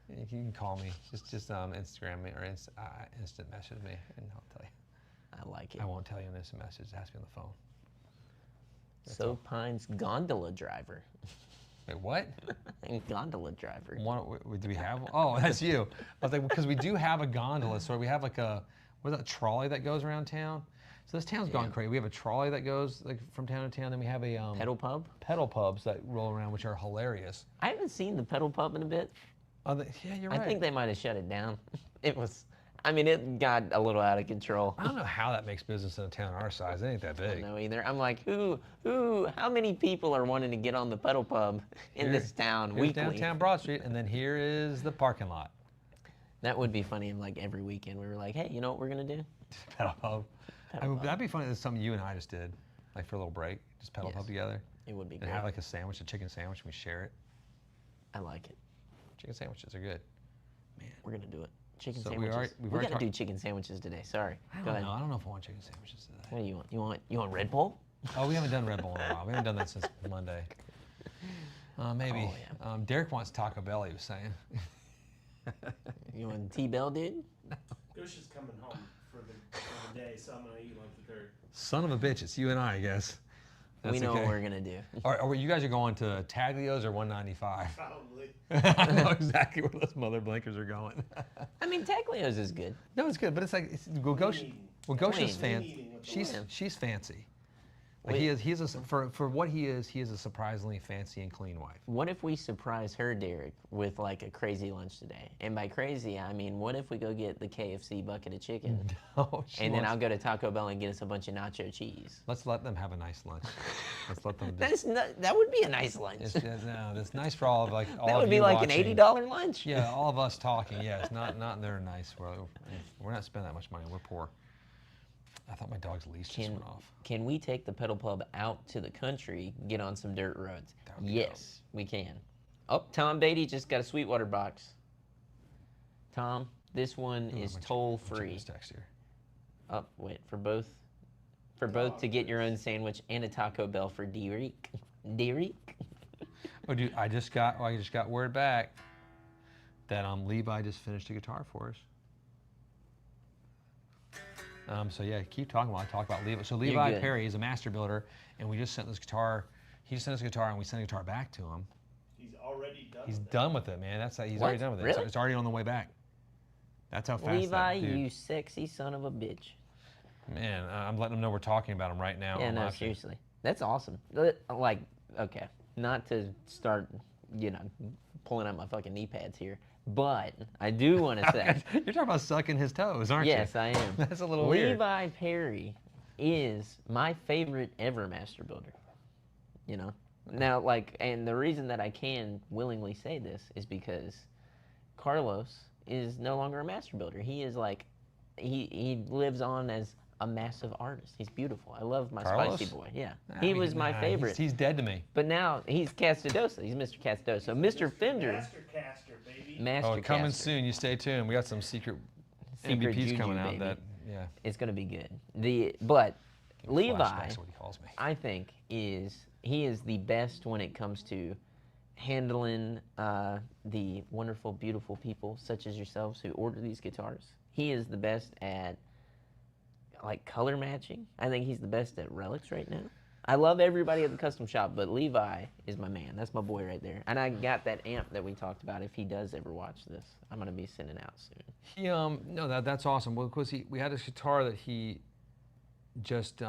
You can call me. Just Instagram me or instant message me, and I'll tell you. I like it. I won't tell you an instant message. It has to be on the phone. So Pine's gondola driver. Wait, what? Gondola driver. Do we have one? Oh, that's you. I was like, because we do have a gondola, so we have like a trolley that goes around town. So this town's gone crazy. We have a trolley that goes like from town to town, then we have a Pedal pub? pedal pubs that roll around, which are hilarious. I haven't seen the pedal pub in a bit. Yeah, you're right. I think they might have shut it down. I mean, it got a little out of control. I don't know how that makes business in a town our size. It ain't that I big. don't know either. I'm like, how many people are wanting to get on the pedal pub in this town Here's weekly? downtown Broad Street, and then here is the parking lot. That would be funny if, like, every weekend we were like, hey, you know what we're going to do? Pedal pub. I mean, that'd be funny. That's something you and I just did, like for a little break. Just pedal pub together. It would be And great. have like a sandwich, a chicken sandwich, and we share it. I like it. Chicken sandwiches are good. Man. We're going to do it. Chicken So sandwiches. we've We already got to do chicken sandwiches today. Sorry. Go ahead. I don't know if I want chicken sandwiches today. What do you want? You want Red Bull? Oh, we haven't done Red Bull in a while. We haven't done that since Monday. Maybe. Oh, yeah. Derek wants Taco Bell, he was saying. You want T-Bell, dude? Gosh is coming home for the day, so I'm going to eat like the third. Son of a bitch, it's you and I guess. We know what we're going to do. Are you guys are going to Taglios or 195? Probably. I know exactly where those mother blinkers are going. I mean, Taglios is good. No, it's good, but it's like Gosha's Clean. she's fancy. Like he is for what he is a surprisingly fancy and clean wife. What if we surprise her, Derek, with like a crazy lunch today? And by crazy, I mean, what if we go get the KFC bucket of chicken, and then I'll go to Taco Bell and get us a bunch of nacho cheese? Let's let them have a nice lunch. Let's let them. That would be a nice lunch. It's nice for all of all that would of be you like watching. an $80 lunch. Yeah, all of us talking. Yes, not they're nice. We're not spending that much money. We're poor. I thought my dog's leash just went off. Can we take the pedal pub out to the country, get on some dirt roads? Yes, we can. Oh, Tom Beatty just got a Sweetwater box. Tom, this one is toll free. Text here. Oh, wait, for both to get your own sandwich and a Taco Bell for Derek. Derek? Oh, dude, I just got word back that Levi just finished a guitar for us. So yeah, keep talking while I talk about Levi. So Levi Perry is a master builder, and we just sent this guitar. He just sent us a guitar, and we sent a guitar back to him. He's already done. He's done with it, man. He's already done with it. Really? It's already on the way back. That's how fast Levi, that dude. you sexy son of a bitch. Man, I'm letting him know we're talking about him right now. Yeah, no, seriously. That's awesome. Like, okay, not to start, pulling out my fucking knee pads here, but I do want to say. You're talking about sucking his toes, aren't you? Yes, I am. That's a little weird. Levi Perry is my favorite ever master builder. Now, and the reason that I can willingly say this is because Carlos is no longer a master builder. He is he lives on as a massive artist. He's beautiful. I love my Carlos? spicy boy. Yeah, he was my favorite. He's dead to me. But now he's Castadosa. He's Mr. Castadosa. Mr. Fender. Master caster, baby. Master coming caster. soon. You stay tuned. We got some secret MVPs juju, coming out. baby. It's gonna be good. But Levi, Flashbacks, what he calls me. I think he is the best when it comes to handling the wonderful, beautiful people such as yourselves who order these guitars. He is the best at color matching. I think he's the best at relics right now. I love everybody at the custom shop, but Levi is my man. That's my boy right there. And I got that amp that we talked about. If he does ever watch this, I'm gonna be sending out soon. He no, that's awesome. Well, because we had this guitar that he just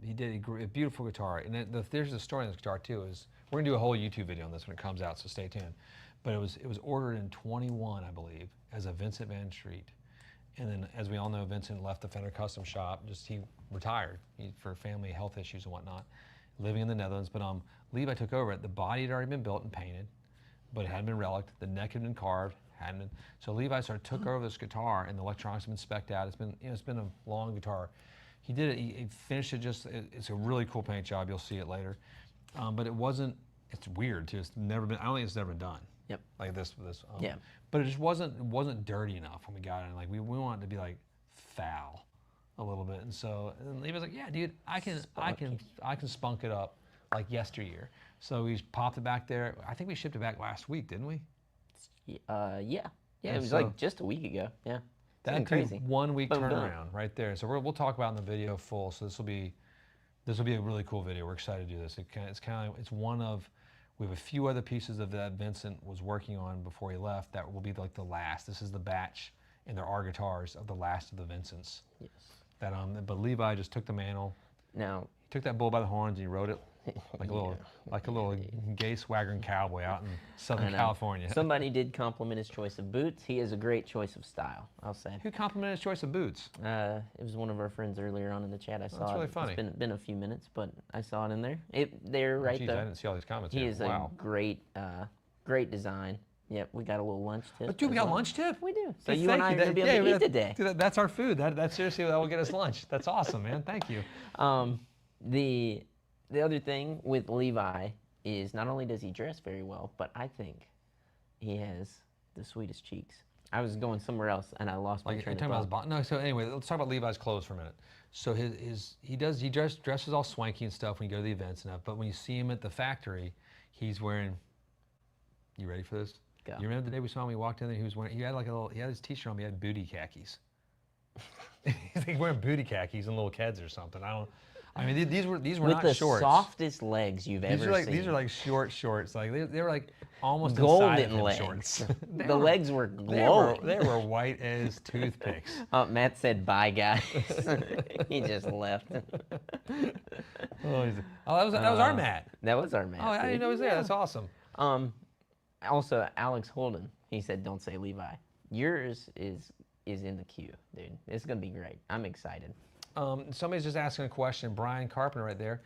he did a beautiful guitar, and there's a story on this guitar too. Is we're gonna do a whole YouTube video on this when it comes out, so stay tuned. But it was ordered in 21, I believe, as a Vincent Van Street. And then, as we all know, Vincent left the Fender Custom Shop. He retired for family health issues and whatnot, living in the Netherlands. But Levi took over it. The body had already been built and painted, but it hadn't been relicked. The neck had been carved, hadn't been. So Levi took over this guitar, and the electronics have been spec'd out. It's been a long guitar. He did it. He finished it. It's a really cool paint job. You'll see it later. But it wasn't. It's weird too. It's never been. I don't think it's never been done. Yep. Like this. Yeah. But it just wasn't dirty enough when we got it. Like we wanted it to be foul a little bit. And so Levi was like, yeah, dude, I can spunk it up like yesteryear. So we popped it back there. I think we shipped it back last week, didn't we? Yeah. It was just a week ago. Yeah. That's crazy. 1 week Boom, boom. turnaround right there. So we'll talk about it in the video full. So this will be a really cool video. We're excited to do this. It's one of. We have a few other pieces of that Vincent was working on before he left that will be like the last. This is the batch, and there are guitars of the last of the Vincents. Yes. But Levi just took the mantle, Now, He took that bull by the horns and he rode it like a little gay swaggering cowboy out in Southern California. somebody did compliment his choice of boots. He has a great choice of style, I'll say. Who complimented his choice of boots? It was one of our friends earlier on in the chat. I saw That's really it. funny. It's been a few minutes, but I saw it in there. They're right Jeez, there. I didn't see all these comments. He here. is Wow. a great design. Yep, we got a little lunch tip. Dude, we as got well. lunch tip? We do. So Hey, you and I are thank going to be able to eat today. Dude, that's our food. That's seriously, that will get us lunch. That's awesome, man. Thank you. The other thing with Levi is not only does he dress very well, but I think he has the sweetest cheeks. I was going somewhere else and I lost my Like, train of talking about thought. his no. So anyway, let's talk about Levi's clothes for a minute. So he dresses all swanky and stuff when you go to the events and stuff. But when you see him at the factory, he's wearing. You ready for this? Go. You remember the day we saw him? We walked in there. He had like he had his t-shirt on. He had booty khakis. He's like wearing booty khakis and little Keds or something. I mean, these were With not the shorts. softest legs you've ever seen. These are like short shorts. Like they were like almost golden inside of him legs. shorts. The legs were glowing. They were white as toothpicks. Oh, Matt said bye, guys. He just left. Oh, that was our Matt. That was our Matt. Oh, I didn't know he was there. That's awesome. Also, Alex Holden, he said, "Don't say Levi. Yours is in the queue, dude. It's gonna be great. I'm excited." Somebody's just asking a question. Brian Carpenter, right there.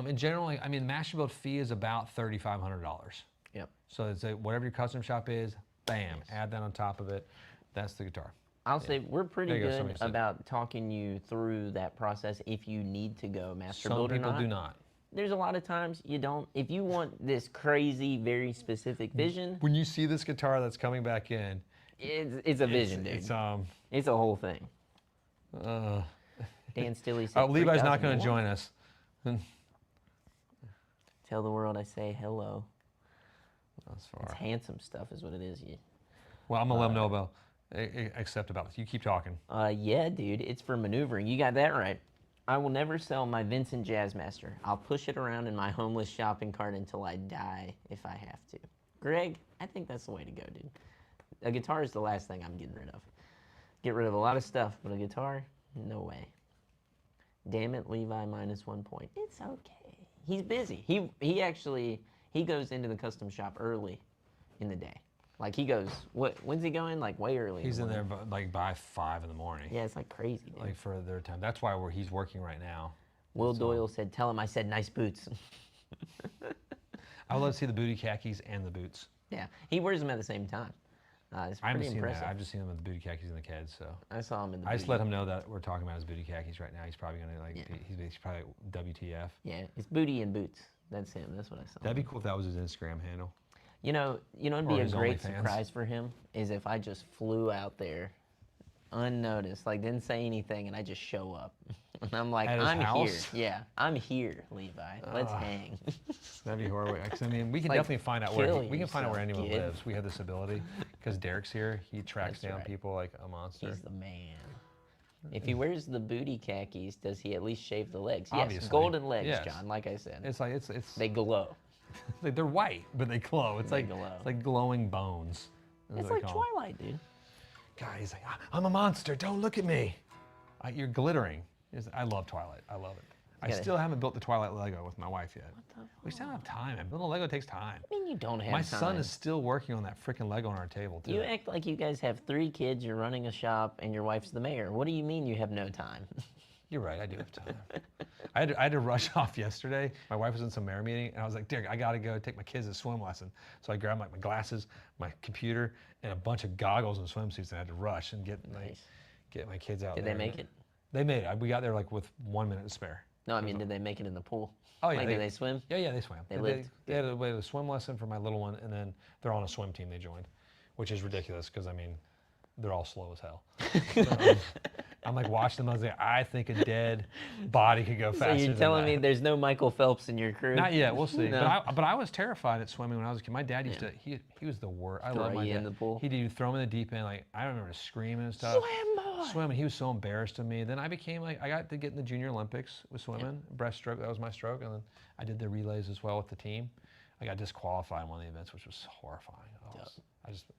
In general, I mean, master build fee is about $3,500. Yep. So it's whatever your custom shop is, bam, add that on top of it. That's the guitar. I'll say we're pretty There you go, good somebody said. about talking you through that process if you need to go master Some build or people not. do not. There's a lot of times you don't. If you want this crazy, very specific vision, When you see this guitar that's coming back in, it's a vision, dude. It's a whole thing. Dan Stilley said, Levi's not going to 3,000 join us. Tell the world I say hello. That's It's far. handsome stuff is what it is. Well, I'm going to let them know about accept about this. You keep talking. Yeah, dude, it's for maneuvering. You got that right. I will never sell my Vincent Jazzmaster. I'll push it around in my homeless shopping cart until I die if I have to. Greg, I think that's the way to go, dude. A guitar is the last thing I'm getting rid of. Get rid of a lot of stuff, but a guitar, no way. Damn it, Levi, -1 point. It's okay. He's busy. He goes into the custom shop early in the day. Like he goes, when's he going? Like way early. He's the in there morning. like by 5 in the morning. Yeah, it's like crazy, dude. Like for their time. That's why he's working right now. Will Doyle said, tell him I said nice boots. I would love to see the booty khakis and the boots. Yeah, he wears them at the same time. It's I haven't pretty seen impressive. that. I've just seen him with the booty khakis and the Keds. So I saw him in the I just booty. let him know that we're talking about his booty khakis right now. He's probably gonna he's probably WTF. Yeah, it's booty and boots. That's him. That's what I saw. That'd be cool if that was his Instagram handle. You know, it'd Or be a his great OnlyFans. surprise for him is if I just flew out there unnoticed, like didn't say anything, and I just show up. And I'm like, At his I'm house? here. Yeah, I'm here, Levi. Let's hang. That'd be horrible. 'Cause, I mean, we can Like, definitely find out where kill we can find out where yourself, anyone kid. lives. We have this ability because Derek's here. He tracks That's down right. people like a monster. He's the man. If he wears the booty khakis, does he at least shave the legs? Obviously. Yes, golden legs, Yes. John. Like I said, It's like it's they glow. like they're white, but they glow. It's They like glow. it's like glowing bones. That's It's what like they call 'em. Twilight, dude. God, he's like, I'm a monster. Don't look at me. You're glittering. I love Twilight. I love it. I gotta- still haven't built the Twilight Lego with my wife yet. We still don't have time. Man. Building a Lego takes time. I mean, you don't have My time. son is still working on that freaking Lego on our table too. You act like you guys have 3 kids, you're running a shop, and your wife's the mayor. What do you mean you have no time? You're right. I do have time. I had to rush off yesterday. My wife was in some mayor meeting, and I was like, Derek, I gotta go take my kids to swim lesson. So I grabbed like my glasses, my computer, and a bunch of goggles and swimsuits, and I had to rush and get my kids out Did there. they make it? They made it. We got there like with 1 minute to spare. No, I mean, did they make it in the pool? Oh yeah, Like, did they swim? Yeah, they swam. They lived? They had a swim lesson for my little one, and then they're on a swim team they joined, which is ridiculous because I mean, they're all slow as hell. So, I'm like watching them. I was like, I think a dead body could go faster. So you're than telling that. me there's no Michael Phelps in your crew? Not yet. We'll see. No. But I was terrified at swimming when I was a kid. My dad used to. He was the worst. I love Throw my you dad. in the pool? He'd throw me in the deep end. Like I remember screaming and stuff. Swim, boy! Swim, and he was so embarrassed of me. Then I became like I got to get in the Junior Olympics with swimming, breaststroke. That was my stroke, and then I did the relays as well with the team. I got disqualified in one of the events, which was horrifying.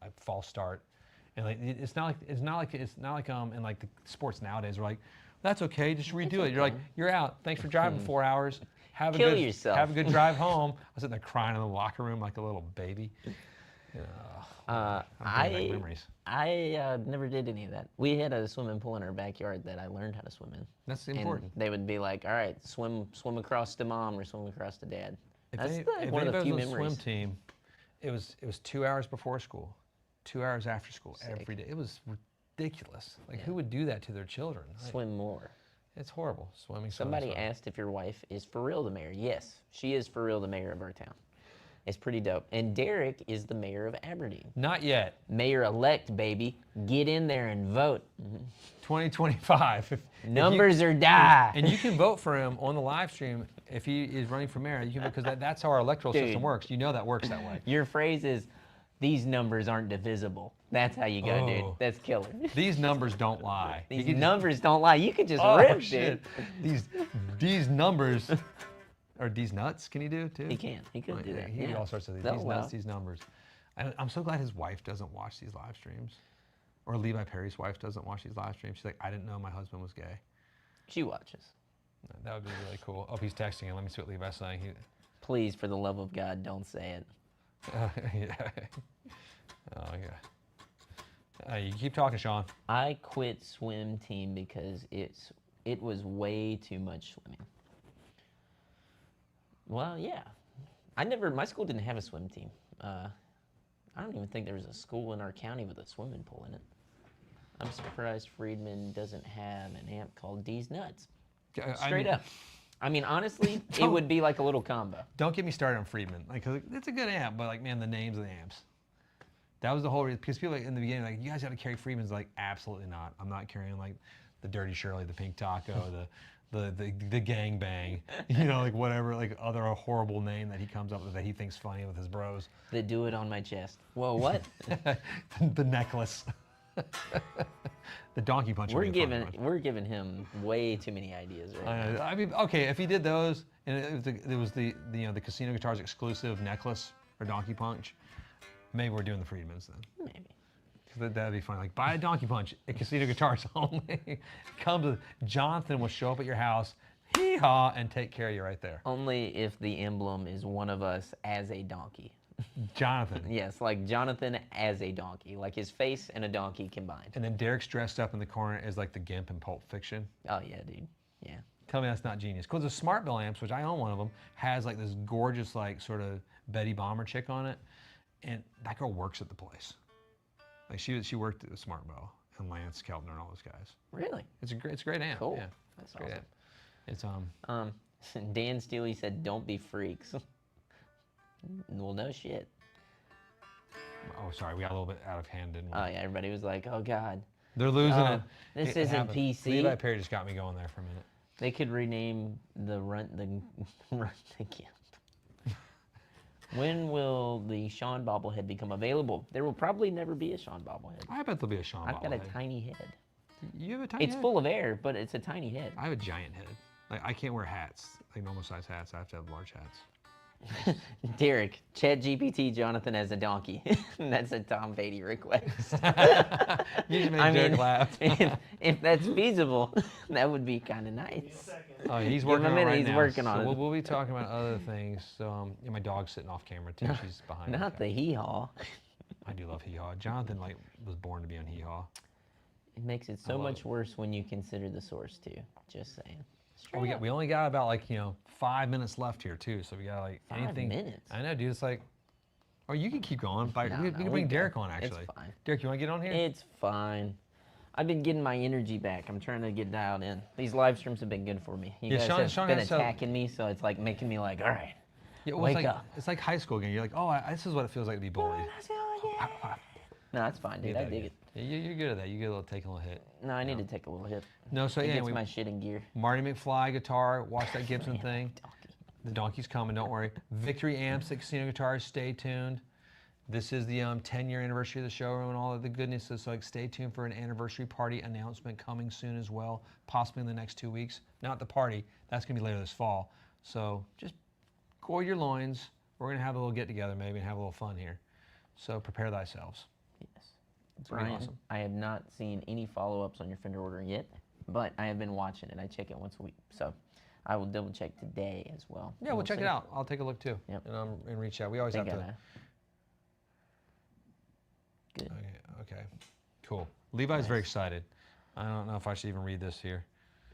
I false start, and like it's not like in like the sports nowadays where like That's okay. Just redo it. You're like, okay. you're out. Thanks for driving 4 hours. Have Kill a good, yourself. Have a good drive home. I was sitting there crying in the locker room like a little baby. I'm bringing back memories. I never did any of that. We had a swimming pool in our backyard that I learned how to swim in. That's And important. they would be like, all right, swim across to mom or swim across to dad. That's If one of the anybody few was on the memories. swim team, it was 2 hours before school, 2 hours after school, Sick. every day. It was ridiculous. Like, who would do that to their children? Like, Swim more. it's horrible. Swimming. Somebody asked if your wife is for real the mayor. Yes, she is for real the mayor of our town. It's pretty dope. And Derek is the mayor of Aberdeen. Not yet. Mayor-elect, baby. Get in there and vote. 2025. Numbers or die. And you can vote for him on the live stream if he is running for mayor. You can, because that's how our electoral system Dude. works. You know that works that way. Your phrase is, these numbers aren't divisible. That's how you go, dude. Oh. That's killer. These numbers don't lie. These You can numbers don't lie. You could just Oh, rip, shit. dude. These numbers, or these nuts, can you do too? He can. He could do that. He can do Yeah. all sorts of these. They'll These allow. nuts, these numbers. I'm so glad his wife doesn't watch these live streams. Or Levi Perry's wife doesn't watch these live streams. She's like, I didn't know my husband was gay. She watches. That would be really cool. Oh, he's texting him. Let me see what Levi's saying. Please, for the love of God, don't say it. Yeah. Oh, yeah. You keep talking, Sean. I quit swim team because it was way too much swimming. Well, yeah. My school didn't have a swim team. I don't even think there was a school in our county with a swimming pool in it. I'm surprised Friedman doesn't have an amp called D's Nuts. Straight up. I mean, honestly, it would be like a little combo. Don't get me started on Friedman. Like, 'cause it's a good amp, but like, man, the names of the amps. That was the whole reason. Because people in the beginning, like, you guys got to carry Friedman's. Like, absolutely not. I'm not carrying like the Dirty Shirley, the Pink Taco, the Gang Bang, you know, like whatever, like other horrible name that he comes up with that he thinks funny with his bros. They do it on my chest. Whoa, what? The necklace. The donkey punch. We're giving him way too many ideas right now. I mean, okay, if he did those, and it was the the Casino Guitars exclusive necklace or donkey punch, maybe we're doing the Friedmans then. Maybe. That'd be fun. Like, buy a donkey punch at Casino Guitars only. Jonathan will show up at your house, hee-haw, and take care of you right there. Only if the emblem is one of us as a donkey. Jonathan. Yes, like Jonathan as a donkey, like his face and a donkey combined. And then Derek's dressed up in the corner as like the Gimp in Pulp Fiction. Oh yeah, dude. Yeah. Tell me that's not genius. Because the Smart Bill amps, which I own one of them, has like this gorgeous like sort of Betty Bomber chick on it, and that girl works at the place. Like she worked at the Smart Bill, and Lance Keltner and all those guys. Really? It's a great amp. Cool. Yeah, That's great awesome. amp. It's Dan Steely said, "Don't be freaks." Well, no shit. Oh, sorry, we got a little bit out of hand, didn't we? Oh yeah, everybody was like, "Oh God, They're losing it. this It isn't happens. PC." Levi Perry just got me going there for a minute. They could rename the run the Gimp. When will the Sean bobblehead become available? There will probably never be a Sean bobblehead. I bet there'll be a Sean I've got a bobblehead. tiny head. You have a tiny It's head? full of air, but it's a tiny head. I have a giant head. Like, I can't wear hats, like normal size hats. I have to have large hats. Derek, ChatGPT Jonathan as a donkey. That's a Tom Beatty request. You just made Derek laugh. if that's feasible, that would be kind of Give me a nice. second. Oh, he's Give working him a on it minute, right he's now. working on So it. we'll be talking about other things. So yeah, my dog's sitting off camera too. She's behind. Not the hee-haw. I do love Hee Haw. Jonathan like was born to be on Hee Haw. It makes it so love much it. worse when you consider the source too. Just saying. Oh, we only got about like 5 minutes left here too. So we got like 5 anything. minutes? I know, dude. It's like, oh, you can keep going. No, we no, can we bring good. Derek on It's actually. fine. Derek, you want to get on here? It's fine. I've been getting my energy back. I'm trying to get dialed in. These live streams have been good for me. You Yeah, guys Sean have been has to- attacking me, so it's like making me like, all right. Yeah, well, Wake it's like, up. It's like high school again. You're like, oh, this is what it feels like to be bullied. No, that's fine, dude. I dig it. Yeah, you're good at that. You get a little take a little hit. No, I need to take a little hit. No, so It yeah, gets my shit in gear. Marty McFly guitar. Watch that Gibson thing. Donkey. The donkey's coming. Don't worry. Victory amps at Casino Guitars. Stay tuned. This is the 10-year anniversary of the showroom and all of the goodness. So like, stay tuned for an anniversary party announcement coming soon as well, possibly in the next 2 weeks. Not the party. That's gonna be later this fall. So just gird your loins. We're gonna have a little get together maybe and have a little fun here. So prepare thyselves. Yes. It's gonna be Brian, awesome. I have not seen any follow-ups on your Fender order yet. but I have been watching it. I check it once a week, so I will double check today as well. Yeah, we'll check see. it out. I'll take a look too. Yep. And reach out. We always have to. Good. Okay. Cool. Levi's very excited. I don't know if I should even read this here.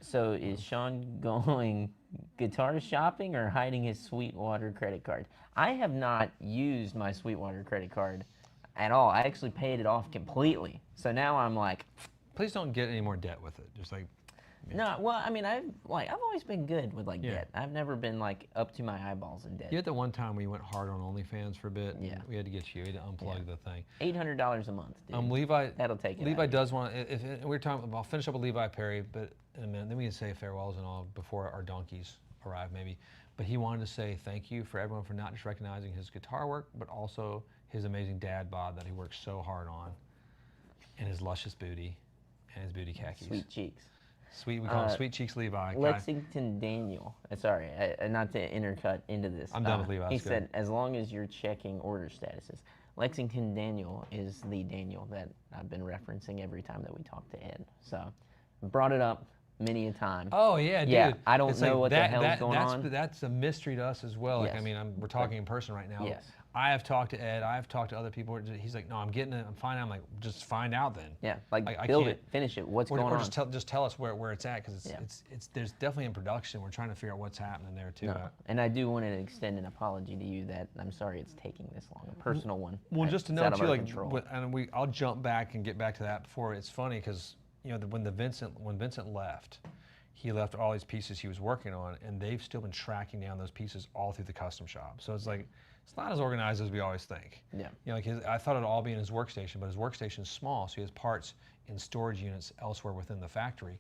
So is Sean going guitar shopping or hiding his Sweetwater credit card? I have not used my Sweetwater credit card at all. I actually paid it off completely. So now I'm like, Please don't get any more debt with it. Just like, no. Well, I mean, I've always been good with debt. I've never been up to my eyeballs in debt. you had the one time we went hard on OnlyFans for a bit. Yeah. We had to get you. We had to unplug the thing. $800 a month, dude. Levi. That'll take it. Levi does want. If we're talking, I'll finish up with Levi Perry, but in a minute, then we can say farewells and all before our donkeys arrive, maybe. But he wanted to say thank you for everyone for not just recognizing his guitar work, but also his amazing dad bod that he works so hard on, and his luscious booty, and his booty khakis. Sweet cheeks. Sweet, we call him Sweet Cheeks Levi. Lexington Daniel. Sorry, not to intercut into this. I'm done with Levi. He said, as long as you're checking order statuses. Lexington Daniel is the Daniel that I've been referencing every time that we talk to Ed. So, brought it up many a time. Oh yeah, dude. Yeah, I don't It's know like what the hell's going on. That's a mystery to us as well. Like, Yes. I mean, we're talking in person right now. Yes. I have talked to Ed. I have talked to other people. He's like, no, I'm getting it. I'm finding. I'm like, just find out then. Yeah, I build can't- it, finish it. What's Or going on? just tell us where it's at, because Yeah. it's there's definitely in production. We're trying to figure out what's happening there too. No. And I do want to extend an apology to you that I'm sorry it's taking this long. A personal one. Well, just to It's know out of too, our like, control. I'll jump back and get back to that before. It's funny because when Vincent left, he left all these pieces he was working on, and they've still been tracking down those pieces all through the custom shop. So it's like, it's not as organized as we always think. Yeah. I thought it'd all be in his workstation, but his workstation's small, so he has parts in storage units elsewhere within the factory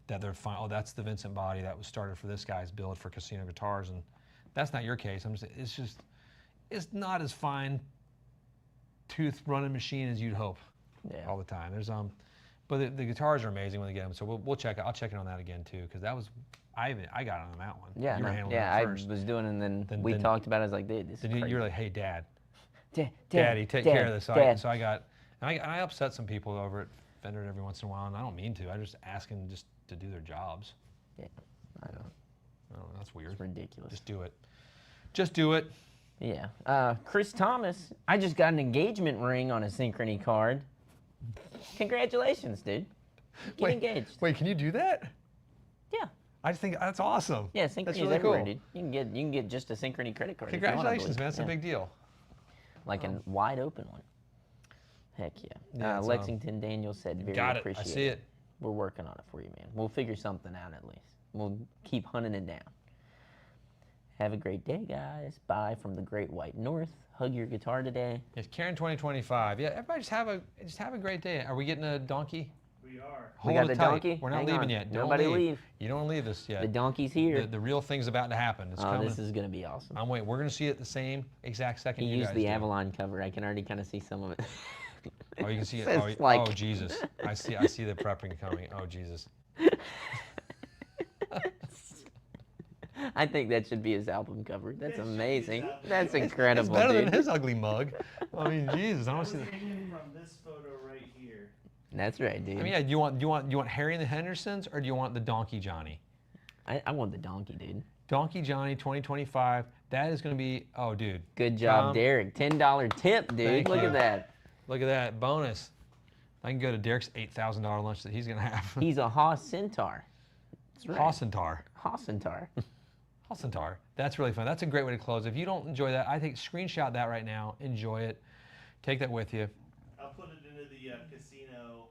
that they're fine. Oh, that's the Vincent body that was started for this guy's build for casino guitars, and that's not your case. It's not as fine tooth running machine as you'd hope. Yeah. All the time. But the guitars are amazing when they get them. So we'll check it. I'll check it on that again too, because that was I got on that one. Yeah, you were handling I that first. was doing it, and then we then- talked about it. I was like, dude, this is Then crazy. you're like, hey, Dad, Daddy, Daddy, take care of this. So Dad. I upset some people over at Fender every once in a while, and I don't mean to. I just ask them just to do their jobs. Yeah, I know. Oh, that's weird. It's ridiculous. Just do it. Just do it. Yeah. Chris Thomas, I just got an engagement ring on a Synchrony card. Congratulations, dude. Get engaged. Wait, can you do that? Yeah. I just think that's awesome. Yeah, Synchrony's That's really everywhere, cool. dude. You can get just a Synchrony credit card. if you want, I Congratulations, believe. man. That's a big deal. Like a wide open one. Heck yeah. Yeah, it's, Lexington Daniel said, very Got it. I appreciated. see it. We're working on it for you, man. We'll figure something out at least. We'll keep hunting it down. Have a great day, guys. Bye from the Great White North. Hug your guitar today. It's Karen 2025. Yeah, everybody just have a great day. Are we getting a donkey? We are. We Hold got it the tight. donkey? We're not Hang leaving on. yet. Don't Nobody leave. You don't leave us yet. The donkey's here. The real thing's about to happen. It's Oh, coming. this is going to be awesome. I'm waiting. We're going to see it the same exact second He you used guys the do. Avalon cover. I can already kind of see some of it. Oh, you can see it. Says Oh, like- oh, Jesus. I see the prepping coming. Oh, Jesus. I think that should be his album cover. That's It should be his amazing. album That's cover. incredible, It's better dude. than his ugly mug. I mean, Jesus. I I don't was see the. thinking from this photo right here. That's right, dude. I mean, yeah. Do you want Harry and the Hendersons, or do you want the Donkey Johnny? I want the donkey, dude. Donkey Johnny 2025. That is going to be. Oh, dude. Good job, Derek. $10 tip, dude. Thank Look you. at that. Look at that bonus. I can go to Derek's $8,000 lunch that he's going to have. He's a Haas Centaur. That's right. Hossentar. Haas Centaur. Hossentar. That's really fun. That's a great way to close. If you don't enjoy that, I think screenshot that right now. Enjoy it. Take that with you. I'll put it into the casino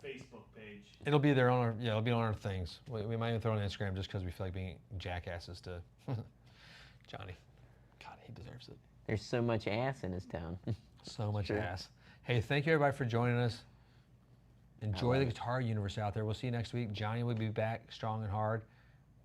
Facebook page. It'll be there on our, it'll be on our things. We might even throw it on Instagram just because we feel like being jackasses to Johnny. God, he deserves it. There's so much ass in his town. So much Sure. ass. Hey, thank you everybody for joining us. Enjoy love the it. guitar universe out there. We'll see you next week. Johnny will be back strong and hard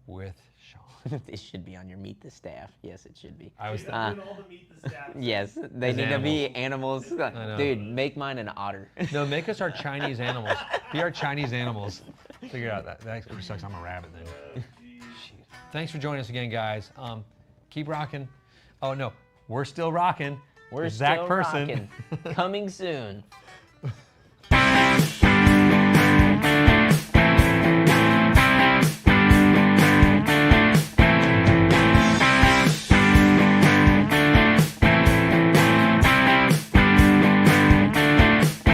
with Sean. This should be on your Meet the Staff. Yes, it should be. I was Doing all the meet the staff. Yes, they As need to be animals. animals. know. Dude, make mine an otter. No, make us our Chinese animals. Be our Chinese animals. Figure it out. That actually sucks. I'm a rabbit then. Oh, geez. Shoot. Thanks for joining us again, guys. Keep rocking. Oh no, we're still rocking. We're Zach still Person. rocking. Coming soon.